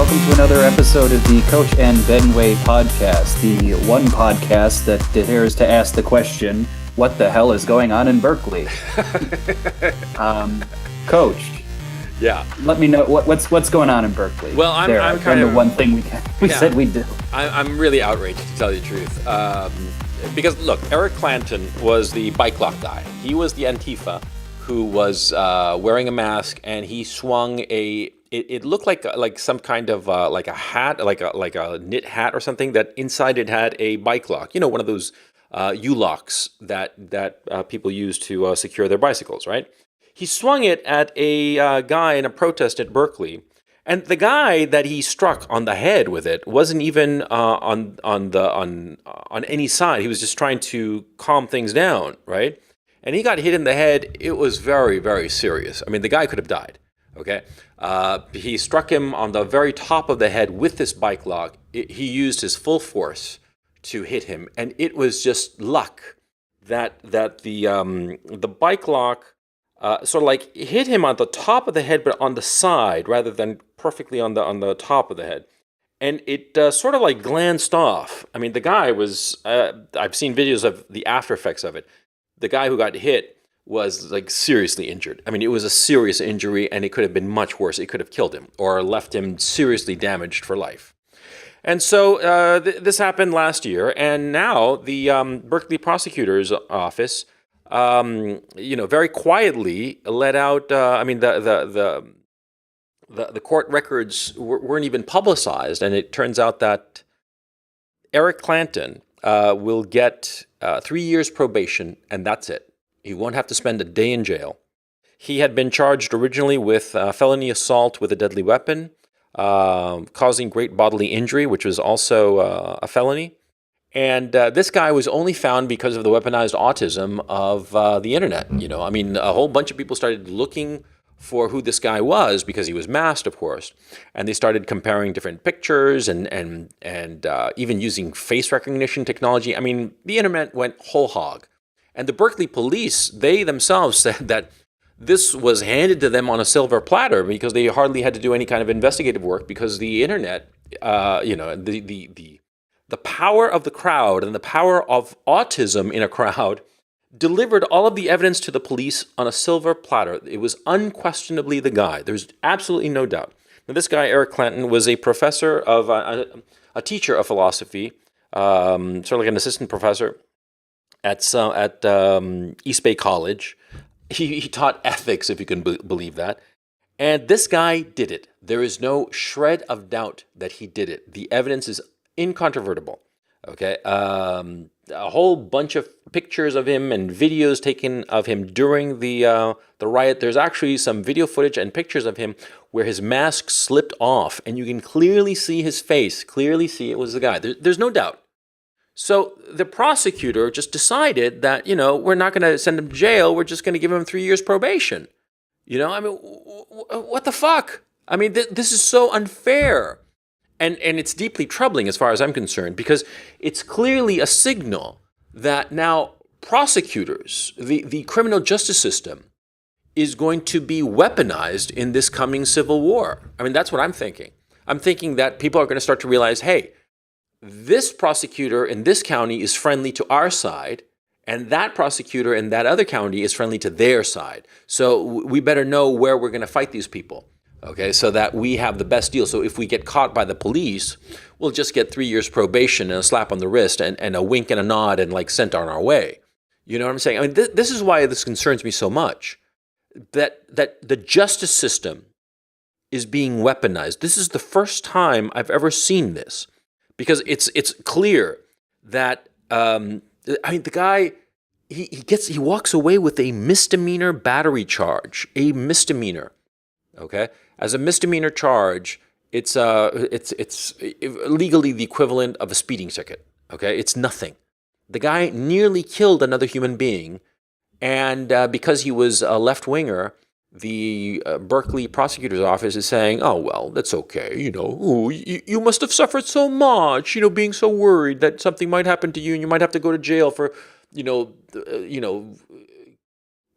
welcome to another episode of the Koch and Benway podcast, the one podcast that dares to ask the question, what the hell is going on in Berkeley? Coach, yeah, let me know what's going on in Berkeley. Well, I'm kind of the one thing we said we'd do. I'm really outraged, to tell you the truth, because look, Eric Clanton was the bike lock guy. He was the Antifa who was wearing a mask, and he swung It looked like some kind of like a hat, like a knit hat or something, that inside it had a bike lock. You know, one of those U-locks that people use to secure their bicycles, right? He swung it at a guy in a protest at Berkeley, and the guy that he struck on the head with it wasn't even on any side. He was just trying to calm things down, right? And he got hit in the head. It was very, very serious. I mean, the guy could have died. Okay, he struck him on the very top of the head with this bike lock. He used his full force to hit him, and it was just luck that the bike lock sort of like hit him on the top of the head, but on the side rather than perfectly on the top of the head, and it sort of like glanced off. I mean, the guy was. I've seen videos of the after effects of it. The guy who got hit was like seriously injured. I mean, it was a serious injury, and it could have been much worse. It could have killed him or left him seriously damaged for life. And so this happened last year, and now the Berkeley prosecutor's office, very quietly let out. The court records weren't even publicized, and it turns out that Eric Clanton will get 3 years probation, and that's it. He won't have to spend a day in jail. He had been charged originally with felony assault with a deadly weapon, causing great bodily injury, which was also a felony. And this guy was only found because of the weaponized autism of the internet. You know, I mean, a whole bunch of people started looking for who this guy was because he was masked, of course, and they started comparing different pictures and even using face recognition technology. I mean, the internet went whole hog. And the Berkeley police, they themselves said that this was handed to them on a silver platter because they hardly had to do any kind of investigative work because the internet, the power of the crowd and the power of autism in a crowd delivered all of the evidence to the police on a silver platter. It was unquestionably the guy. There's absolutely no doubt. Now, this guy, Eric Clanton, was a professor of, a teacher of philosophy, sort of like an assistant professor at East Bay College. He taught ethics, if you can believe that. And this guy did it. There is no shred of doubt that he did it. The evidence is incontrovertible. Okay, a whole bunch of pictures of him and videos taken of him during the riot. There's actually some video footage and pictures of him where his mask slipped off, and you can clearly see his face. Clearly see it was the guy. There's no doubt. So the prosecutor just decided that, we're not going to send him to jail. We're just going to give him 3 years probation. I mean, what the fuck? I mean, this is so unfair. And it's deeply troubling as far as I'm concerned, because it's clearly a signal that now prosecutors, the criminal justice system, is going to be weaponized in this coming civil war. I mean, that's what I'm thinking. I'm thinking that people are going to start to realize, hey, this prosecutor in this county is friendly to our side, and that prosecutor in that other county is friendly to their side. So we better know where we're going to fight these people, okay, so that we have the best deal. So if we get caught by the police, we'll just get 3 years probation and a slap on the wrist and a wink and a nod and like sent on our way. You know what I'm saying? I mean, this is why this concerns me so much, that the justice system is being weaponized. This is the first time I've ever seen this. Because it's clear that the guy he walks away with a misdemeanor battery charge, a misdemeanor. Okay, as a misdemeanor charge, it's legally the equivalent of a speeding ticket. Okay, it's nothing. The guy nearly killed another human being, and because he was a left-winger, the Berkeley prosecutor's office is saying, oh, well, that's okay. You must have suffered so much, being so worried that something might happen to you and you might have to go to jail for,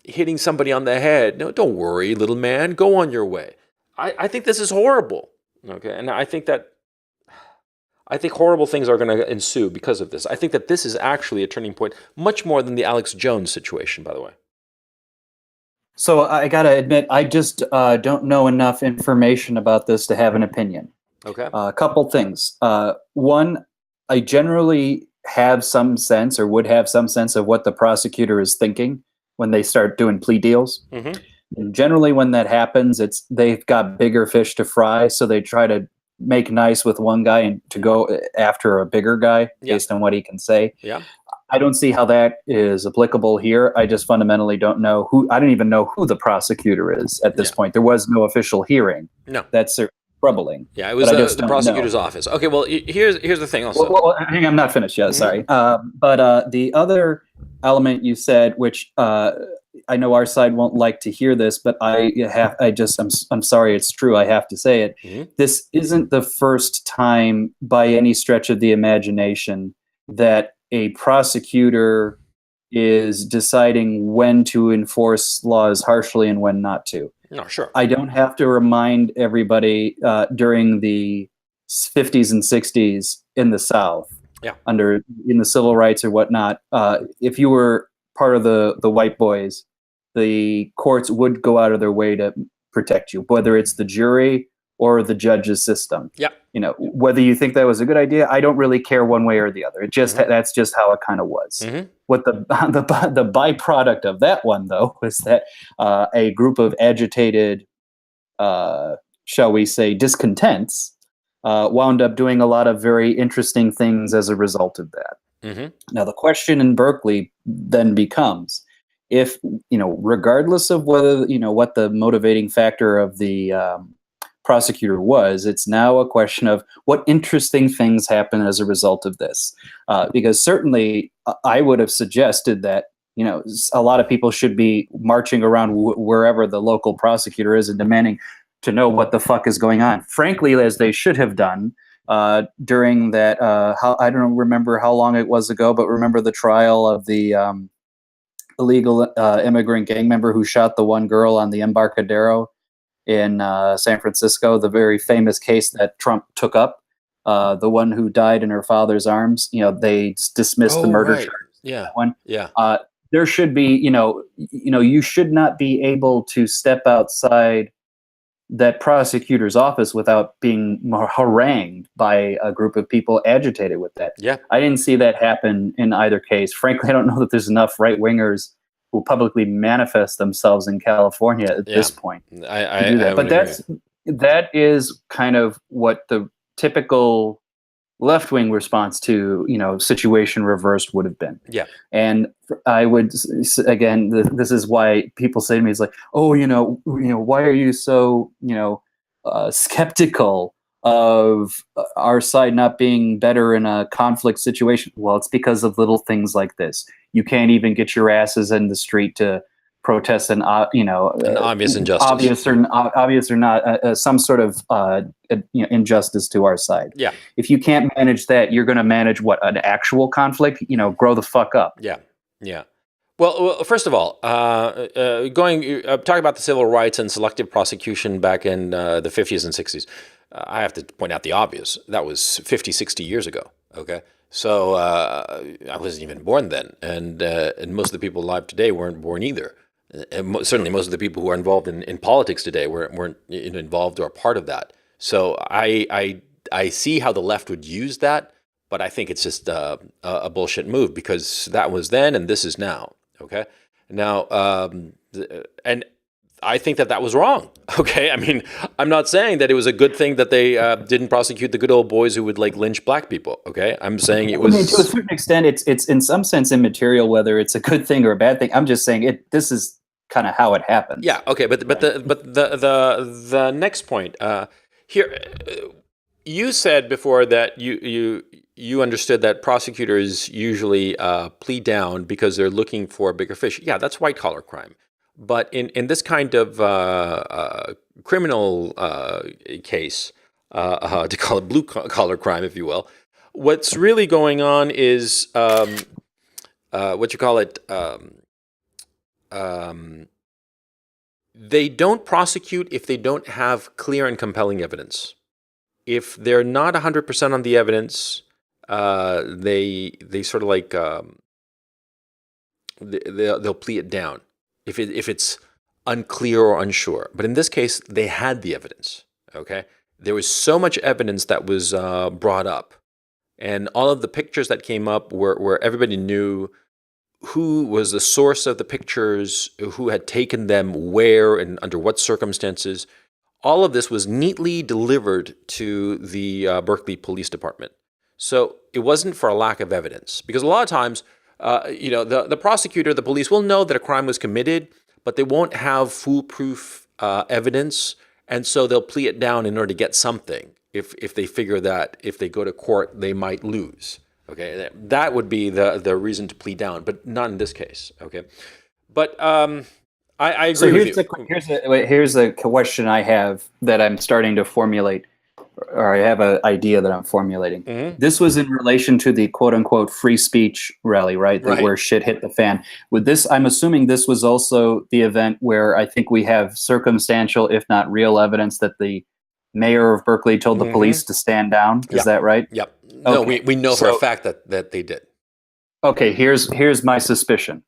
hitting somebody on the head. No, don't worry, little man, go on your way. I think this is horrible. Okay, and I think horrible things are going to ensue because of this. I think that this is actually a turning point, much more than the Alex Jones situation, by the way. So I gotta admit, I just don't know enough information about this to have an opinion. Okay. A couple things. One, I generally have some sense or would have some sense of what the prosecutor is thinking when they start doing plea deals. Mm-hmm. And generally, when that happens, it's they've got bigger fish to fry, so they try to make nice with one guy and to go after a bigger guy Yeah. based on what he can say. Yeah. I don't see how that is applicable here. I just fundamentally don't know who. I don't even know who the prosecutor is at this Yeah. point. There was no official hearing. No. That's troubling. Yeah, it But was I just the don't prosecutor's know. office. Okay, well, here's the thing also. Hang on, I'm not finished yet. Mhm. Sorry. But the other element you said, which I know our side won't like to hear this, but I'm sorry, it's true. I have to say it. Mhm. This isn't the first time by any stretch of the imagination that a prosecutor is deciding when to enforce laws harshly and when not to. No, sure. I don't have to remind everybody during the 50s and 60s in the South, Yeah. in the civil rights or whatnot, if you were part of the white boys, the courts would go out of their way to protect you, whether it's the jury or the judge's system. Yeah. Whether you think that was a good idea, I don't really care one way or the other. Mhm. That's just how it kind of was. Mhm. What the byproduct of that one though was that a group of agitated, shall we say, discontents wound up doing a lot of very interesting things as a result of that. Mhm. Now the question in Berkeley then becomes, if regardless of whether what the motivating factor of the prosecutor was, it's now a question of what interesting things happen as a result of this. Because certainly I would have suggested that a lot of people should be marching around wherever the local prosecutor is and demanding to know what the fuck is going on. Frankly, as they should have done during that. I don't remember how long it was ago, but remember the trial of the illegal immigrant gang member who shot the one girl on the Embarcadero in San Francisco, the very famous case that Trump took up, the one who died in her father's arms. They dismissed the Oh, murder right. charge. Yeah. That one. Yeah. There should be, you should not be able to step outside that prosecutor's office without being harangued by a group of people agitated with that. Yeah. I didn't see that happen in either case. Frankly, I don't know that there's enough right wingers who publicly manifest themselves in California at this point I to do that. would But that is kind of what the typical left-wing response to situation reversed would have been. Yeah. And I would again, this is why people say to me, it's like, oh, why are you so skeptical of our side not being better in a conflict situation? Well, it's because of little things like this. You can't even get your asses in the street to protest an obvious injustice. obvious or not, some sort of injustice to our side. Yeah. If you can't manage that, you're going to manage what, an actual conflict? Grow the fuck up. Yeah. Yeah. Well, first of all, talking about the civil rights and selective prosecution back in the 50s and 60s, I have to point out the obvious. That was 50, 60 years ago. Okay. So I wasn't even born then. And most of the people alive today weren't born either. And certainly most of the people who are involved in politics today weren't involved or a part of that. So I see how the left would use that, but I think it's just a bullshit move because that was then and this is now. Okay, now and I think that was wrong. Okay, I mean I'm not saying that it was a good thing that they didn't prosecute the good old boys who would like lynch black people. Okay, I'm saying it was. I mean, to a certain extent, it's in some sense immaterial whether it's a good thing or a bad thing. I'm just saying this is kind of how it happened. Yeah. Okay. But the next point here, you said before that you understood that prosecutors usually plead down because they're looking for bigger fish. Yeah, that's white collar crime. But in this kind of criminal case, to call it blue collar crime, if you will, what's really going on is what you call it. They don't prosecute if they don't have clear and compelling evidence. if they're not 100% on the evidence, they sort of like they'll plea it down if it's unclear or unsure. But in this case, they had the evidence. Okay, there was so much evidence that was brought up, and all of the pictures that came up where everybody knew who was the source of the pictures, who had taken them, where, and under what circumstances. All of this was neatly delivered to the Berkeley Police Department. So it wasn't for a lack of evidence, because a lot of times, the prosecutor, the police will know that a crime was committed, but they won't have foolproof evidence, and so they'll plea it down in order to get something. If they figure that if they go to court, they might lose. Okay, that would be the reason to plea down, but not in this case. Okay, but I agree with you. Here's a question I have that I'm starting to formulate, or I have an idea that I'm formulating. Mm-hmm. This was in relation to the quote unquote free speech rally, right? Right. Where shit hit the fan. With this, I'm assuming this was also the event where I think we have circumstantial, if not real, evidence that the mayor of Berkeley told the police to stand down. Is that right? Yep. No, okay. we know for a fact that they did. Okay, here's my suspicion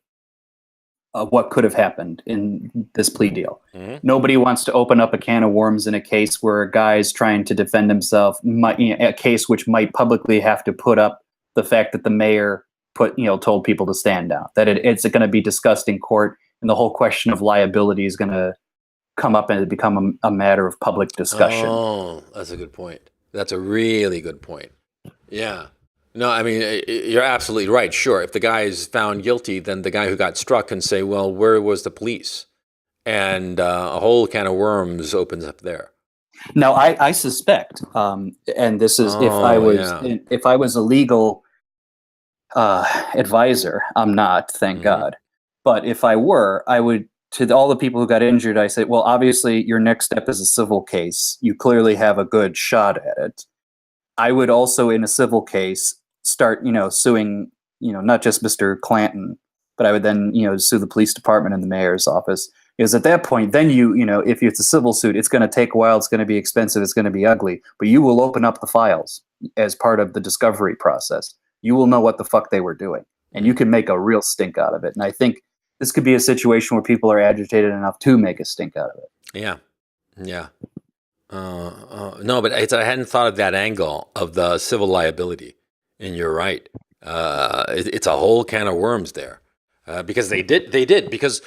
of what could have happened in this plea deal. Mm-hmm. Nobody wants to open up a can of worms in a case where a guy's trying to defend himself, a case which might publicly have to put up the fact that the mayor told people to stand down, that it's going to be discussed in court, and the whole question of liability is going to come up and become a matter of public discussion. Oh, that's a good point. That's a really good point. Yeah. No, I mean, you're absolutely right. Sure, if the guy is found guilty, then the guy who got struck can say, well, where was the police? And a whole can of worms opens up there. Now, I suspect, and this is if I was a legal advisor, I'm not, thank God. But if I were, I would, to all the people who got injured, I say, well, obviously your next step is a civil case. You clearly have a good shot at it. I would also, in a civil case, start, suing, not just Mr. Clanton, but I would then, sue the police department and the mayor's office. Because at that point, then if it's a civil suit, it's going to take a while, it's going to be expensive, it's going to be ugly, but you will open up the files as part of the discovery process. You will know what the fuck they were doing, and you can make a real stink out of it. And I think this could be a situation where people are agitated enough to make a stink out of it. Yeah. Yeah. No, but I hadn't thought of that angle of the civil liability. And you're right. It's a whole can of worms there, because they did. Because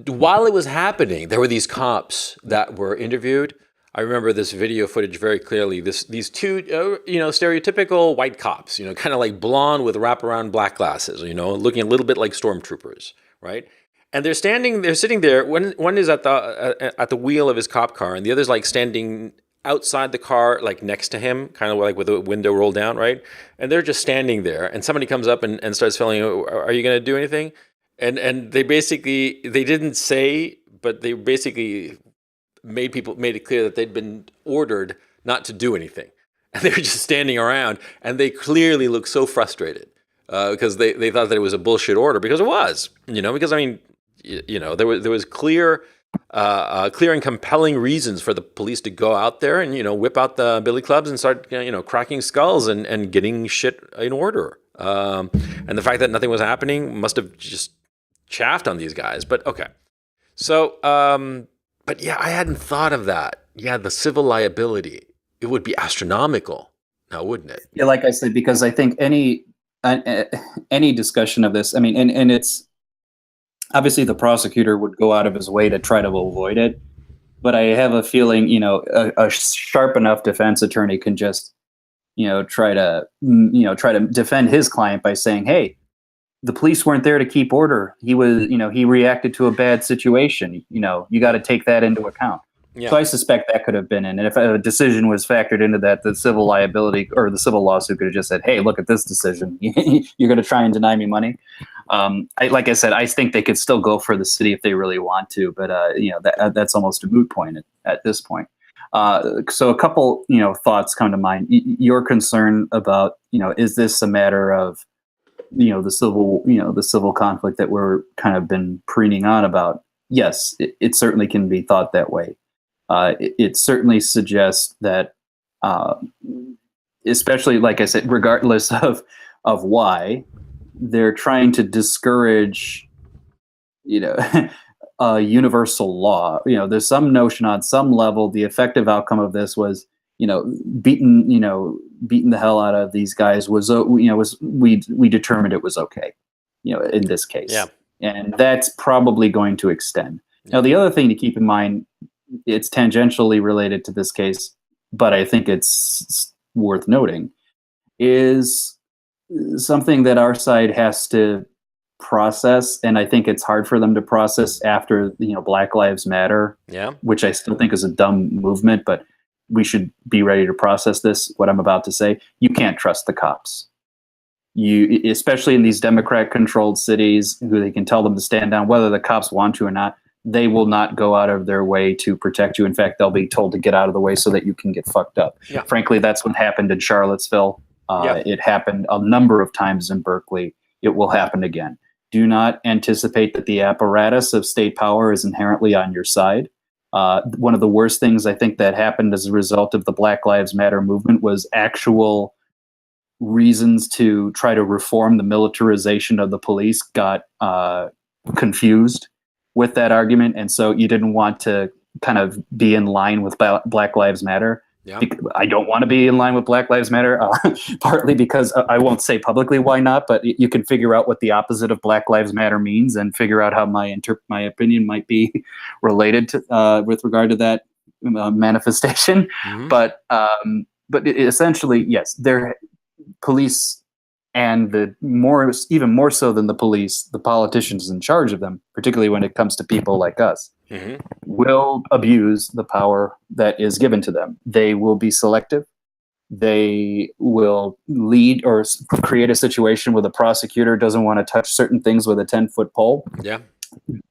while it was happening, there were these cops that were interviewed. I remember this video footage very clearly. These two, stereotypical white cops, kind of like blonde with wraparound black glasses, looking a little bit like stormtroopers, right? And they're sitting there. One is at the wheel of his cop car, and the other's like standing outside the car, like next to him, kind of like with the window rolled down, right? And they're just standing there, and somebody comes up and starts telling, "Are you going to do anything?" And they didn't say, but they basically made it clear that they'd been ordered not to do anything, and they were just standing around, and they clearly looked so frustrated because they thought that it was a bullshit order, because it was, because I mean. There was clear and compelling reasons for the police to go out there and whip out the billy clubs and start cracking skulls and getting shit in order. And the fact that nothing was happening must have just chaffed on these guys. But okay, so but yeah, I hadn't thought of that. Yeah, the civil liability, it would be astronomical now, wouldn't it? Yeah, like I said, because I think any discussion of this, I mean, and it's. Obviously, the prosecutor would go out of his way to try to avoid it, but I have a feeling, a sharp enough defense attorney can just, try to defend his client by saying, "Hey, the police weren't there to keep order. He was, he reacted to a bad situation. You got to take that into account." Yeah. So I suspect that could have been in. And if a decision was factored into that, the civil liability or the civil lawsuit could have just said, "Hey, look at this decision. You're going to try and deny me money." Like I said, I think they could still go for the city if they really want to, but that's almost a moot point at this point. So a couple, thoughts come to mind. Your concern about, is this a matter of, the civil conflict that we're kind of been preening on about? Yes, it certainly can be thought that way. It certainly suggests that uh, especially like I said, regardless of why, they're trying to discourage, you know, a universal law. There's some notion on some level the effective outcome of this was, beating beating the hell out of these guys was we determined it was okay, in this case. Yeah. And that's probably going to extend. Now, the other thing to keep in mind, it's tangentially related to this case, but I think it's worth noting, is something that our side has to process, and I think it's hard for them to process after Black Lives Matter, which I still think is a dumb movement, but we should be ready to process this, what I'm about to say. You can't trust the cops. Especially in these Democrat-controlled cities, who they can tell them to stand down, whether the cops want to or not, they will not go out of their way to protect you. In fact, they'll be told to get out of the way so that you can get fucked up. Yeah. Frankly, that's what happened in Charlottesville. It happened a number of times in Berkeley. It will happen again. Do not anticipate that the apparatus of state power is inherently on your side. One of the worst things I think that happened as a result of the Black Lives Matter movement was actual reasons to try to reform the militarization of the police got confused with that argument. And so you didn't want to kind of be in line with Black Lives Matter. Yeah. I don't want to be in line with Black Lives Matter, partly because I won't say publicly why not, but you can figure out what the opposite of Black Lives Matter means and figure out how my opinion might be related to, with regard to that manifestation. Mm-hmm. But essentially, yes, police, and even more so than the police, the politicians in charge of them, particularly when it comes to people like us, mm-hmm. will abuse the power that is given to them. They will be selective. They will lead or create a situation where the prosecutor doesn't want to touch certain things with a 10-foot pole. Yeah.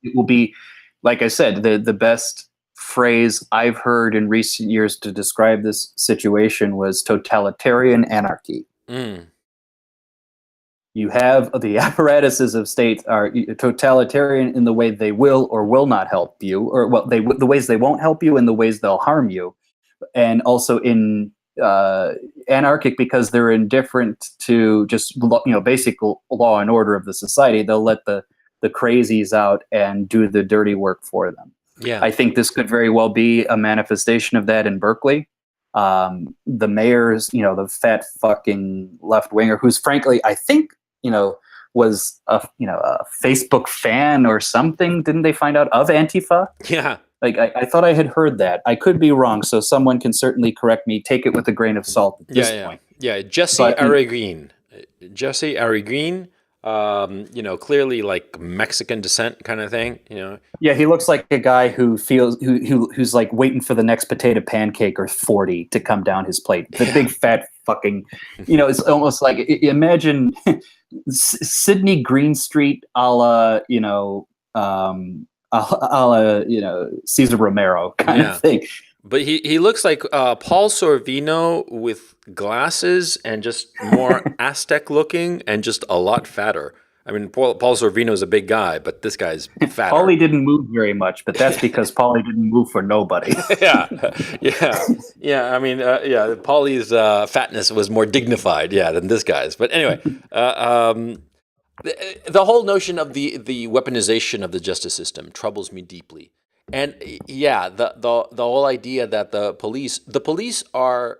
It will be, like I said, the best phrase I've heard in recent years to describe this situation was totalitarian anarchy. Mm. You have the apparatuses of states are totalitarian in the way they will or will not help you, or the ways they won't help you and the ways they'll harm you, and also in anarchic because they're indifferent to just basic law and order of the society. They'll let the crazies out and do the dirty work for them. Yeah, I think this could very well be a manifestation of that in Berkeley. The mayor's, the fat fucking left winger, who's frankly, I think, was a Facebook fan or something. Didn't they find out of Antifa? Yeah. Like I thought I had heard that. I could be wrong, so someone can certainly correct me. Take it with a grain of salt at this point. Yeah, Jesse Arreguin. Jesse Arreguin. Clearly like Mexican descent kind of thing, Yeah, he looks like a guy who's like waiting for the next potato pancake or 40 to come down his plate. The big fat fucking, it's almost like, imagine Sidney Greenstreet a la, Cesar Romero kind of thing. But he looks like Paul Sorvino with glasses and just more Aztec looking and just a lot fatter. I mean, Paul Sorvino is a big guy, but this guy's fatter. Paulie didn't move very much, but that's because Paulie didn't move for nobody. Yeah. I mean, Paulie's fatness was more dignified, than this guy's. But anyway, the whole notion of the weaponization of the justice system troubles me deeply. And the whole idea that the police are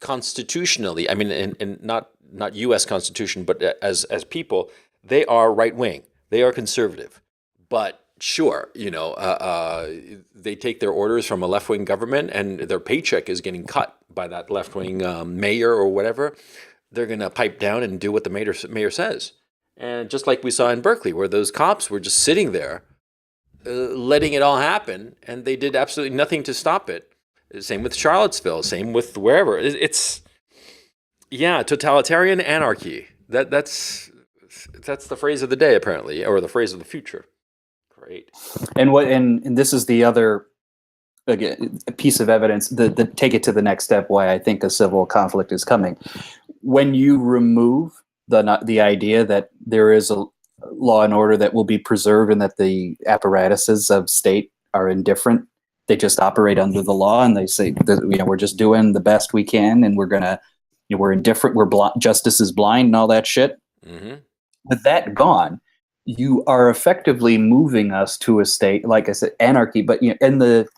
constitutionally, I mean, in not U.S. Constitution, but as people, they are right wing, they are conservative. But sure, they take their orders from a left wing government, and their paycheck is getting cut by that left wing mayor or whatever. They're going to pipe down and do what the mayor says. And just like we saw in Berkeley, where those cops were just sitting there, letting it all happen, and they did absolutely nothing to stop it. Same with Charlottesville, same with wherever. It's totalitarian anarchy. That's the phrase of the day, apparently, or the phrase of the future. Great. And this is the other, again, piece of evidence that take it to the next step, why I think a civil conflict is coming. When you remove the idea that there is a law and order that will be preserved and that the apparatuses of state are indifferent, They just operate under the law, and they say that, we're just doing the best we can, and we're gonna, we're indifferent, justice is blind, and all that shit. Mm-hmm. With that gone, you are effectively moving us to a state, like I said, anarchy. But in the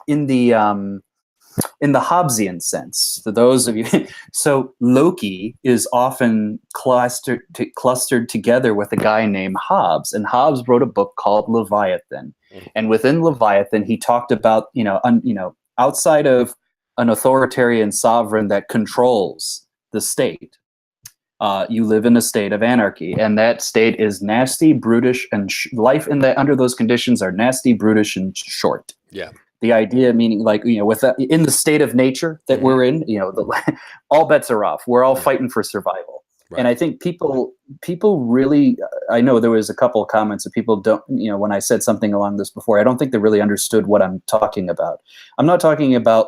Hobbesian sense, for those of you, so Loki is often clustered together with a guy named Hobbes, and Hobbes wrote a book called Leviathan, and within Leviathan, he talked about outside of an authoritarian sovereign that controls the state, you live in a state of anarchy, and that state is nasty, brutish, and life under those conditions are nasty, brutish, and short. Yeah. The idea meaning, like, in the state of nature that we're in, all bets are off. We're all fighting for survival. Right. And I think people really, I know there was a couple of comments that people don't, when I said something along this before, I don't think they really understood what I'm talking about. I'm not talking about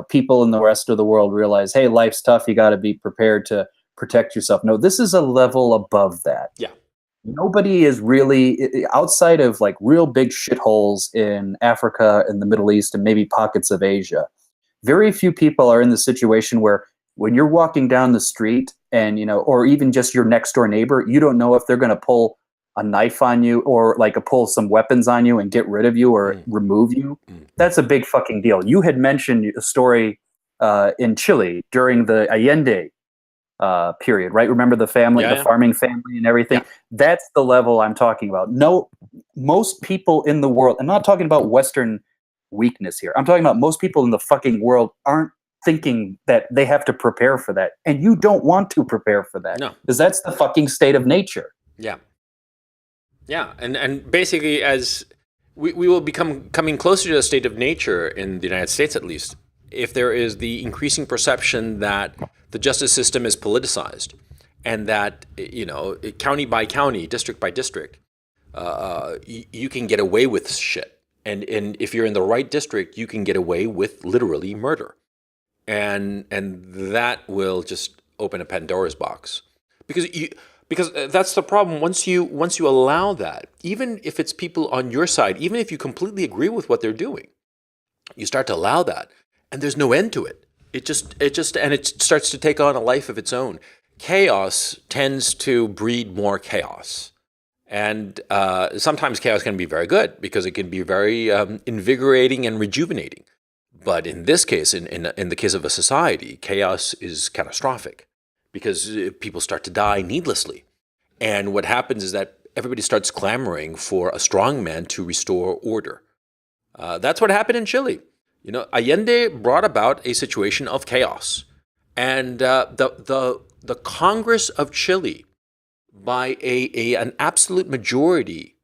people in the rest of the world realize, hey, life's tough. You got to be prepared to protect yourself. No, this is a level above that. Yeah. Nobody is really, outside of real big shitholes in Africa and the Middle East and maybe pockets of Asia, very few people are in the situation where when you're walking down the street and, or even just your next door neighbor, you don't know if they're going to pull a knife on you or pull some weapons on you and get rid of you or remove you. That's a big fucking deal. You had mentioned a story in Chile during the Allende period, right? Remember the family, the farming family and everything? Yeah. That's the level I'm talking about. No, most people in the world, I'm not talking about Western weakness here. I'm talking about most people in the fucking world aren't thinking that they have to prepare for that. And you don't want to prepare for that. No. Because that's the fucking state of nature. Yeah. Yeah. And basically, as we will become coming closer to a state of nature in the United States, at least, if there is the increasing perception that the justice system is politicized and that, county by county, district by district, you can get away with shit. And if you're in the right district, you can get away with literally murder. And that will just open a Pandora's box. Because that's the problem. Once you allow that, even if it's people on your side, even if you completely agree with what they're doing, you start to allow that. And there's no end to it. It starts to take on a life of its own. Chaos tends to breed more chaos. And sometimes chaos can be very good because it can be very invigorating and rejuvenating. But in this case, in the case of a society, chaos is catastrophic because people start to die needlessly. And what happens is that everybody starts clamoring for a strong man to restore order. That's what happened in Chile. Allende brought about a situation of chaos, and the Congress of Chile, by an absolute majority,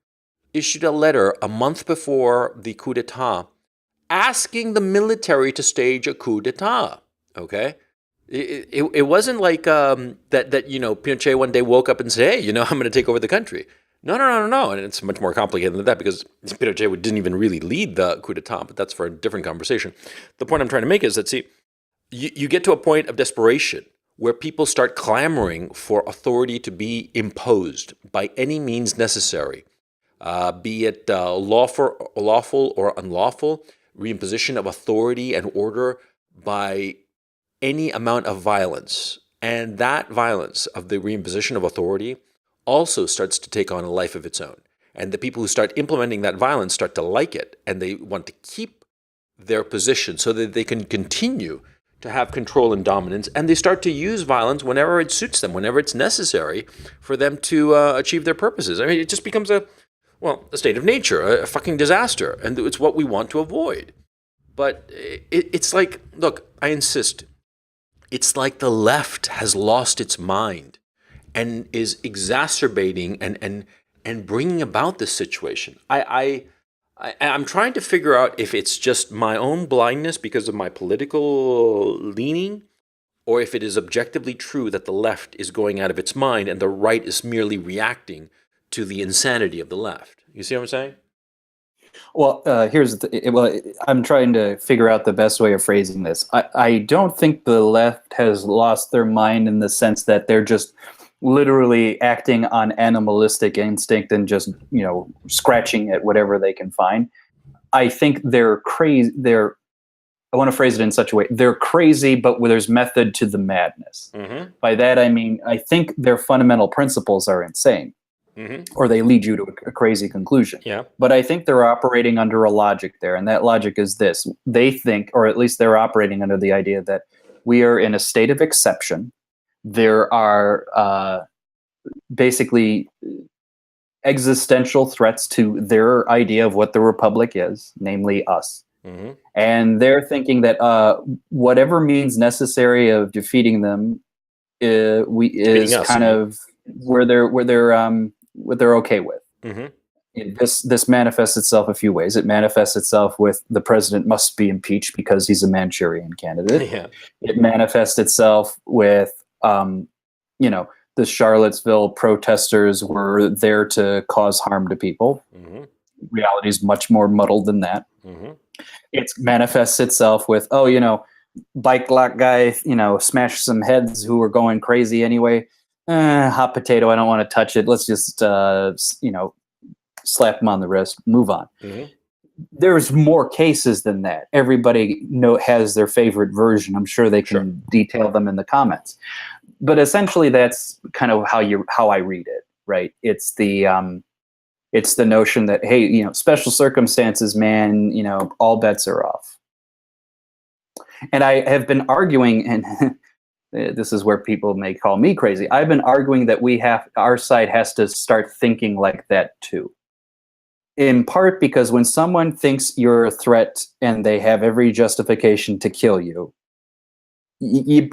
issued a letter a month before the coup d'état, asking the military to stage a coup d'état. Okay, it wasn't like that Pinochet one day woke up and said, "Hey, I'm going to take over the country." No. And it's much more complicated than that because Pinochet didn't even really lead the coup d'etat, but that's for a different conversation. The point I'm trying to make is that, you get to a point of desperation where people start clamoring for authority to be imposed by any means necessary, be it lawful or unlawful, reimposition of authority and order by any amount of violence. And that violence of the reimposition of authority also starts to take on a life of its own. And the people who start implementing that violence start to like it, and they want to keep their position so that they can continue to have control and dominance, and they start to use violence whenever it suits them, whenever it's necessary for them to achieve their purposes. I mean, it just becomes a state of nature, a fucking disaster, and it's what we want to avoid. But it's like, look, I insist, it's like the left has lost its mind and is exacerbating and bringing about this situation. I'm trying to figure out if it's just my own blindness because of my political leaning, or if it is objectively true that the left is going out of its mind and the right is merely reacting to the insanity of the left. You see what I'm saying? Well, I'm trying to figure out the best way of phrasing this. I don't think the left has lost their mind in the sense that they're just literally acting on animalistic instinct and just, scratching at whatever they can find. I think they're crazy. I want to phrase it in such a way. They're crazy, but there's method to the madness. Mm-hmm. By that, I mean, I think their fundamental principles are insane, or they lead you to a crazy conclusion. Yeah. But I think they're operating under a logic there, and that logic is this. They think, or at least they're operating under the idea that we are in a state of exception. There are basically existential threats to their idea of what the republic is, namely us. Mm-hmm. And they're thinking that whatever means necessary of defeating them is kind of where they're okay with. Mm-hmm. This manifests itself a few ways. It manifests itself with the president must be impeached because he's a Manchurian candidate. Yeah. It manifests itself with the Charlottesville protesters were there to cause harm to people. Mm-hmm. Reality is much more muddled than that. Mm-hmm. It manifests itself with, bike lock guy, smashed some heads who were going crazy anyway. Hot potato, I don't want to touch it. Let's just, slap him on the wrist, move on. Mm-hmm. There's more cases than that. Everybody has their favorite version. I'm sure they can detail them in the comments. But essentially, that's kind of how I read it, right? It's the notion that, hey, special circumstances, man, all bets are off. And I have been arguing, and this is where people may call me crazy. I've been arguing that our side has to start thinking like that too. In part because when someone thinks you're a threat and they have every justification to kill you, you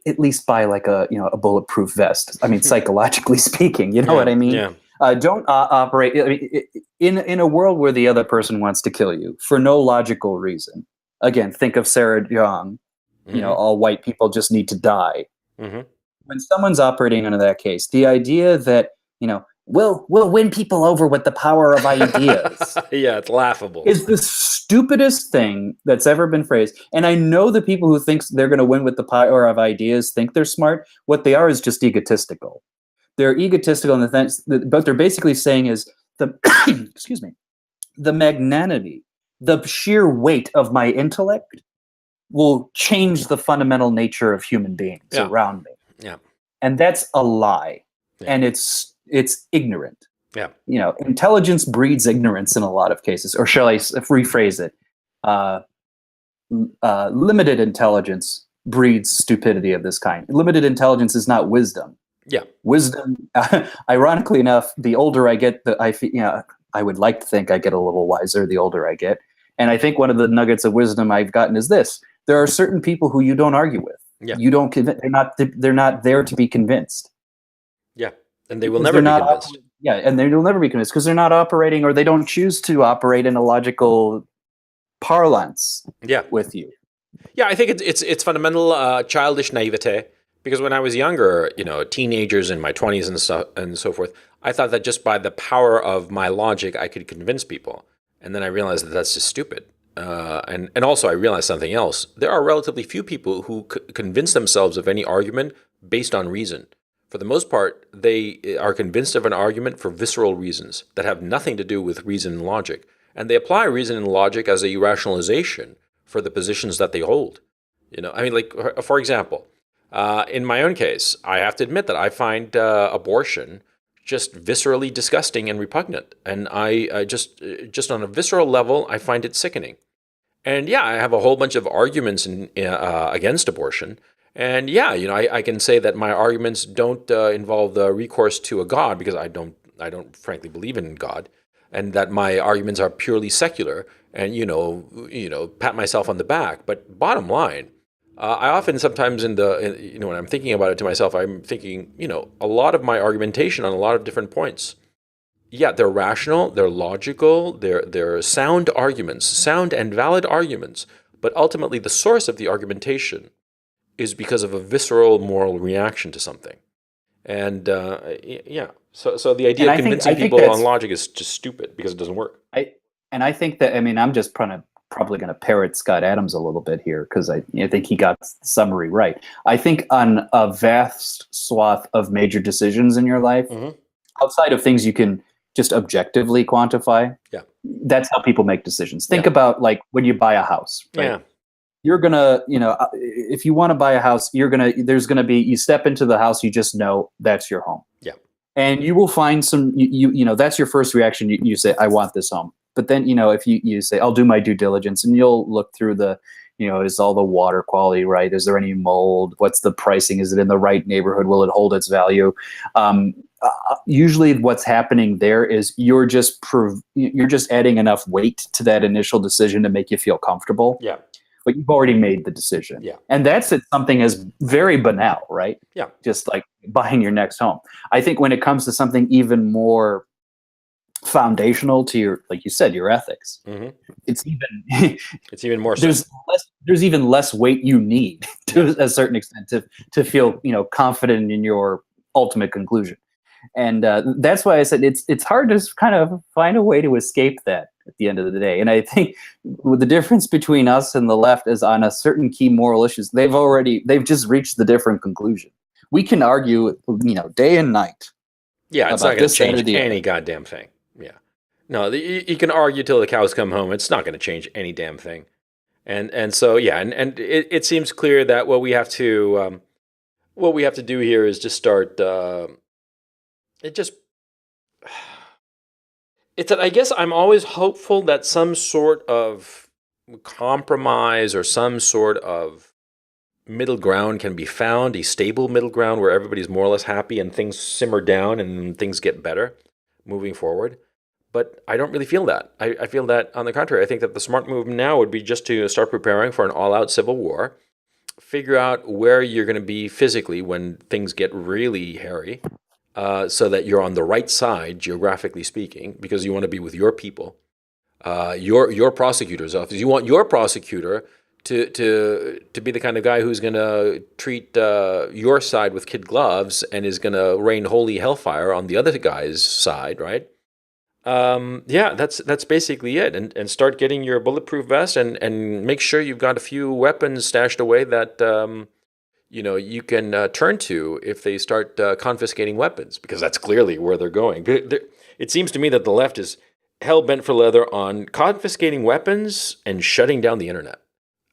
at least buy like a bulletproof vest. I mean, psychologically speaking, you know what I mean? Yeah. Don't operate in a world where the other person wants to kill you for no logical reason. Again, think of Sarah Young. Mm-hmm. All white people just need to die. Mm-hmm. When someone's operating under that case, the idea that we'll win people over with the power of ideas. Yeah, it's laughable. Is the stupidest thing that's ever been phrased. And I know the people who think they're going to win with the power of ideas think they're smart. What they are is just egotistical. They're egotistical in the sense that what they're basically saying is excuse me, the magnanimity, the sheer weight of my intellect will change the fundamental nature of human beings around me. Yeah. And that's a lie. Yeah. And it's ignorant. Yeah. Intelligence breeds ignorance in a lot of cases. Or shall I rephrase it? Limited intelligence breeds stupidity of this kind. Limited intelligence is not wisdom. Yeah. Wisdom, ironically enough, the older I get, I would like to think I get a little wiser the older I get. And I think one of the nuggets of wisdom I've gotten is this. There are certain people who you don't argue with. Yeah. You don't they're not there to be convinced. Yeah. And they will never be convinced. And they will never be convinced because they're not operating, or they don't choose to operate in a logical parlance with you. Yeah, I think it's fundamental childish naivete. Because when I was younger, teenagers in my 20s and so forth, I thought that just by the power of my logic, I could convince people. And then I realized that that's just stupid. And also I realized something else. There are relatively few people who convince themselves of any argument based on reason. For the most part, they are convinced of an argument for visceral reasons that have nothing to do with reason and logic. And they apply reason and logic as a rationalization for the positions that they hold. For example, in my own case, I have to admit that I find abortion just viscerally disgusting and repugnant. And I just on a visceral level, I find it sickening. And I have a whole bunch of arguments against abortion. And I can say that my arguments don't involve the recourse to a God, because I don't frankly believe in God, and that my arguments are purely secular and pat myself on the back. But bottom line, I often sometimes when I'm thinking about it to myself, I'm thinking, a lot of my argumentation on a lot of different points. Yeah, they're rational, they're logical, they're sound arguments, sound and valid arguments. But ultimately, the source of the argumentation is because of a visceral moral reaction to something. And so the idea of convincing people on logic is just stupid because it doesn't work. I think that, I'm just probably going to parrot Scott Adams a little bit here, because I think he got the summary right. I think on a vast swath of major decisions in your life, outside of things you can just objectively quantify, that's how people make decisions. Think Yeah. about like when you buy a house, right? Yeah. You're gonna, if you want to buy a house, there's gonna be, you step into the house, you just know that's your home. Yeah. And you will find some, that's your first reaction. You say, I want this home. But then, if you say, I'll do my due diligence, and you'll look through is all the water quality right? Is there any mold? What's the pricing? Is it in the right neighborhood? Will it hold its value? Usually what's happening there is you're just adding enough weight to that initial decision to make you feel comfortable. Yeah. But you've already made the decision. Yeah. And that's something as very banal, right? Yeah. Just like buying your next home. I think when it comes to something even more foundational to your, like you said, your ethics, it's even more there's even less weight you need to a certain extent to feel, confident in your ultimate conclusion. And that's why I said it's hard to kind of find a way to escape that at the end of the day. And I think with the difference between us and the left is on a certain key moral issues, they've just reached the different conclusion. We can argue, day and night. Yeah, it's not going to change any goddamn thing. Yeah. No, you can argue till the cows come home. It's not going to change any damn thing. And so, yeah, and it seems clear that what we have to do here is just start, I guess I'm always hopeful that some sort of compromise or some sort of middle ground can be found, a stable middle ground where everybody's more or less happy and things simmer down and things get better moving forward. But I don't really feel that. I feel that, on the contrary, I think that the smart move now would be just to start preparing for an all-out civil war, figure out where you're going to be physically when things get really hairy, so that you're on the right side, geographically speaking, because you want to be with your people, your prosecutor's office. You want your prosecutor to be the kind of guy who's going to treat your side with kid gloves and is going to rain holy hellfire on the other guy's side, right? Yeah, that's basically it. And start getting your bulletproof vest and make sure you've got a few weapons stashed away that you can turn to if they start confiscating weapons, because that's clearly where they're going. It seems to me that the left is hell-bent for leather on confiscating weapons and shutting down the internet.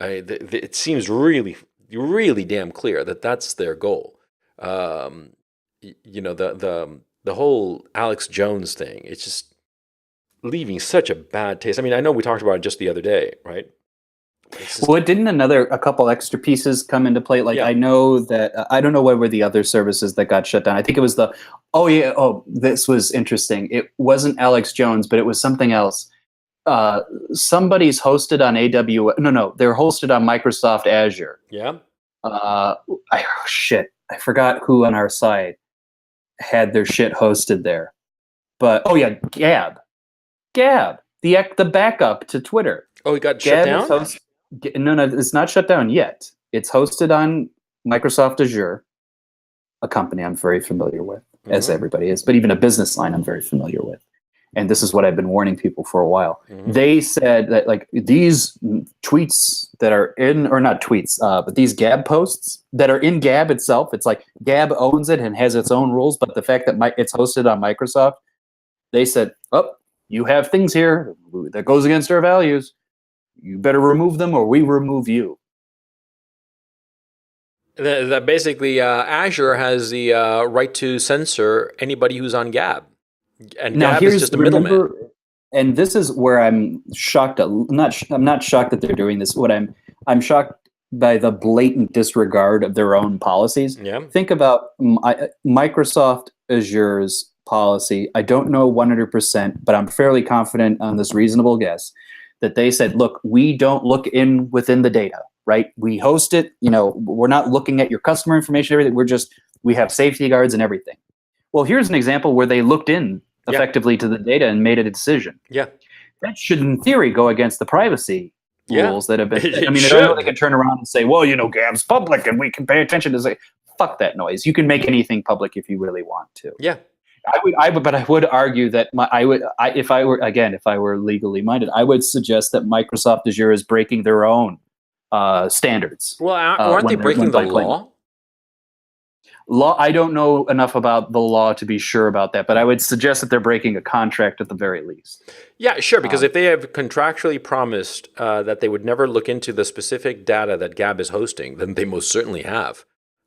It seems really, really damn clear that that's their goal. The whole Alex Jones thing, it's just leaving such a bad taste. I mean, I know we talked about it just the other day, right? Well, didn't a couple extra pieces come into play? Like, yeah. I know that, I don't know what were the other services that got shut down. I think it was this was interesting. It wasn't Alex Jones, but it was something else. Somebody's hosted on AWS. No, they're hosted on Microsoft Azure. Yeah. I forgot who on our side had their shit hosted there. But, Gab, the backup to Twitter. Oh, it got shut down? No, it's not shut down yet. It's hosted on Microsoft Azure, a company I'm very familiar with, as everybody is, but even a business line I'm very familiar with. And this is what I've been warning people for a while. They said that, like, these tweets that are in, or not tweets, but these Gab posts that are in Gab itself, it's like Gab owns it and has its own rules, but the fact that it's hosted on Microsoft, they said, you have things here that goes against our values. You better remove them or we remove you. That basically, Azure has the right to censor anybody who's on Gab. And now, Gab is just a middleman. And this is where I'm shocked. I'm not shocked that they're doing this. I'm shocked by the blatant disregard of their own policies. Yeah. Think about Microsoft Azure's policy. I don't know 100%, but I'm fairly confident on this reasonable guess that they said, look, we don't look within the data, right? We host it, we're not looking at your customer information, everything. We have safety guards and everything. Well, here's an example where they looked in effectively to the data and made a decision. Yeah. That should, in theory, go against the privacy rules that have been. I mean, they can turn around and say, well, Gab's public and we can pay attention to say, fuck that noise. You can make anything public if you really want to. Yeah. But I would argue that if I were legally minded, I would suggest that Microsoft Azure is breaking their own standards. Well, aren't they breaking the law? Law. I don't know enough about the law to be sure about that, but I would suggest that they're breaking a contract at the very least. Yeah, sure. Because Um, if they have contractually promised that they would never look into the specific data that Gab is hosting, then they most certainly have.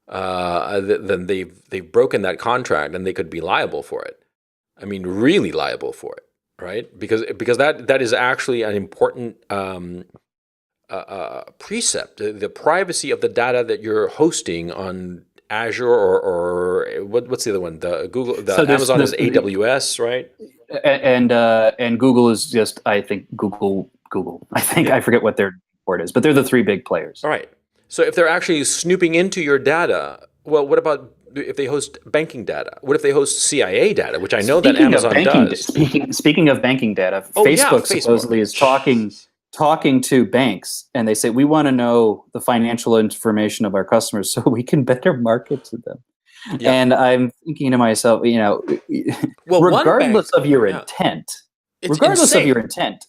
Then they've broken that contract, and they could be liable for it. I mean, really liable for it, right? Because that is actually an important precept. The privacy of the data that you're hosting on Azure or what's the other one? The Google, the so Amazon is AWS, right? and Google is just, I think, Google. I think Yeah. I forget what their word is, but they're the three big players. All right. So if they're actually snooping into your data, well, what about if they host banking data? What if they host CIA data, which I know that Speaking of Amazon banking, does? speaking of banking data, Oh yeah, Facebook Facebook. supposedly is talking to banks, and they say we want to know the financial information of our customers so we can better market to them. Yeah. And I'm thinking to myself, Well, one bank. regardless of your Yeah. intent, It's insane.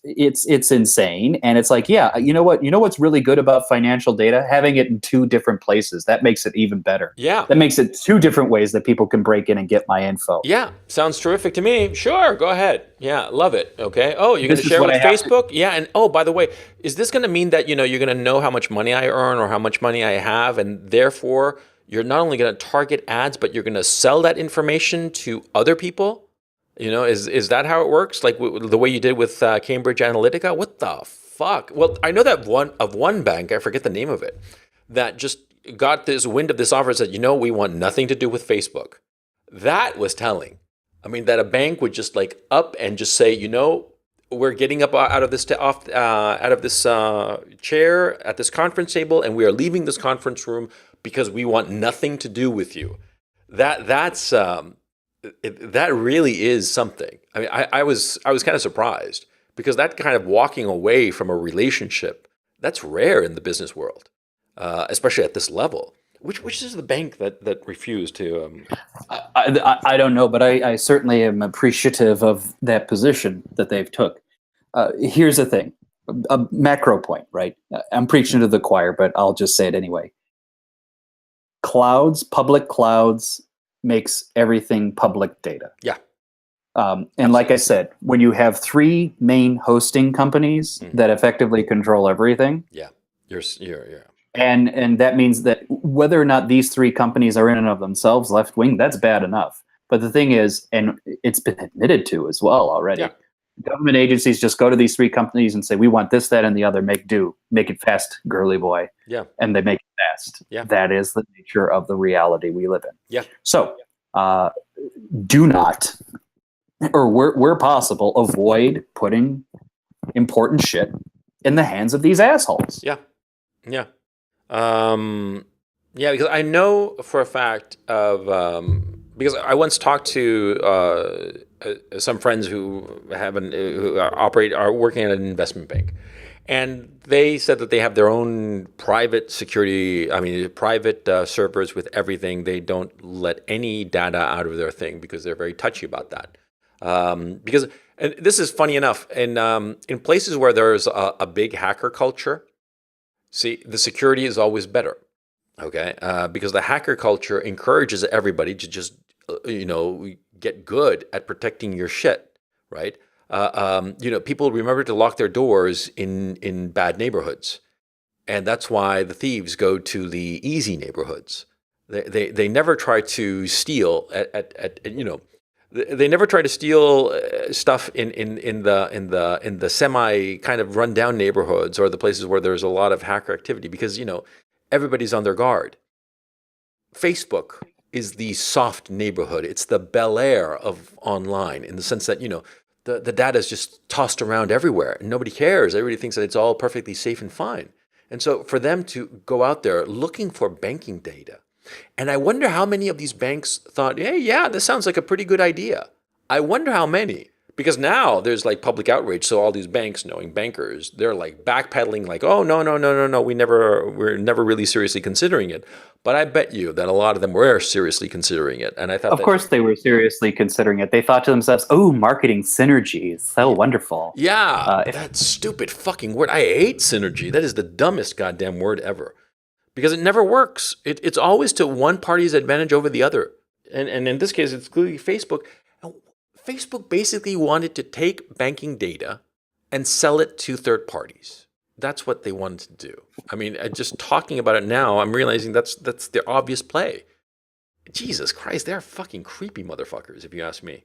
it's insane. And it's like, yeah, you know what's really good about financial data? Having it in two different places. That makes it even better. Yeah. That makes it two different ways that people can break in and get my info. Yeah, sounds terrific to me. Sure, go ahead. Yeah, love it. Okay. Oh, you're going This to is share what with I have to- Facebook? Yeah, and oh, by the way, is this going to mean that you're going to know how much money I earn or how much money I have, and therefore you're not only going to target ads, but you're going to sell that information to other people? Is that how it works? Like the way you did with Cambridge Analytica? What the fuck? Well, I know that one bank, I forget the name of it, that just got this wind of this offer and said, we want nothing to do with Facebook. That was telling. I mean, that a bank would just like up and just say, we're getting up out of this chair at this conference table, and we are leaving this conference room because we want nothing to do with you. That really is something. I mean, I was kind of surprised because that kind of walking away from a relationship, that's rare in the business world, especially at this level. Which is the bank that refused to? I don't know, but I certainly am appreciative of that position that they've took. Here's the thing, a macro point, right? I'm preaching to the choir, but I'll just say it anyway. Public clouds makes everything public data. Yeah. And like I said, when you have three main hosting companies that effectively control everything. Yeah. You're. And that means that whether or not these three companies are in and of themselves left wing, that's bad enough. But the thing is, and it's been admitted to as well already, government agencies just go to these three companies and say, we want this, that, and the other, make it fast, girly boy. Yeah. And they make it fast. Yeah. That is the nature of the reality we live in. Yeah. So do not, or where possible, avoid putting important shit in the hands of these assholes. Yeah. Yeah. Because I know for a fact of because I once talked to some friends who are working at an investment bank, and they said that they have their own private security. I mean, private servers with everything. They don't let any data out of their thing because they're very touchy about that. Because and this is funny enough, in places where there's a big hacker culture. See, the security is always better, okay? Because the hacker culture encourages everybody to just, get good at protecting your shit, right? People remember to lock their doors in bad neighborhoods, and that's why the thieves go to the easy neighborhoods. They never try to steal They never try to steal stuff in the semi kind of rundown neighborhoods or the places where there's a lot of hacker activity because everybody's on their guard. Facebook is the soft neighborhood. It's the Bel Air of online in the sense that the data is just tossed around everywhere and nobody cares. Everybody thinks that it's all perfectly safe and fine. And so for them to go out there looking for banking data. And I wonder how many of these banks thought, hey, yeah, this sounds like a pretty good idea. I wonder how many. Because now there's like public outrage. So all these banks, knowing bankers, they're like backpedaling like, oh, no, we're never really seriously considering it. But I bet you that a lot of them were seriously considering it. And I thought of course they were seriously considering it. They thought to themselves, oh, marketing synergy is so wonderful. Yeah, that stupid fucking word. I hate synergy. That is the dumbest goddamn word ever. because it never works. It's always to one party's advantage over the other. And in this case, it's clearly Facebook. Facebook basically wanted to take banking data and sell it to third parties. That's what they wanted to do. I mean, just talking about it now, I'm realizing that's the obvious play. Jesus Christ, they're fucking creepy motherfuckers, if you ask me.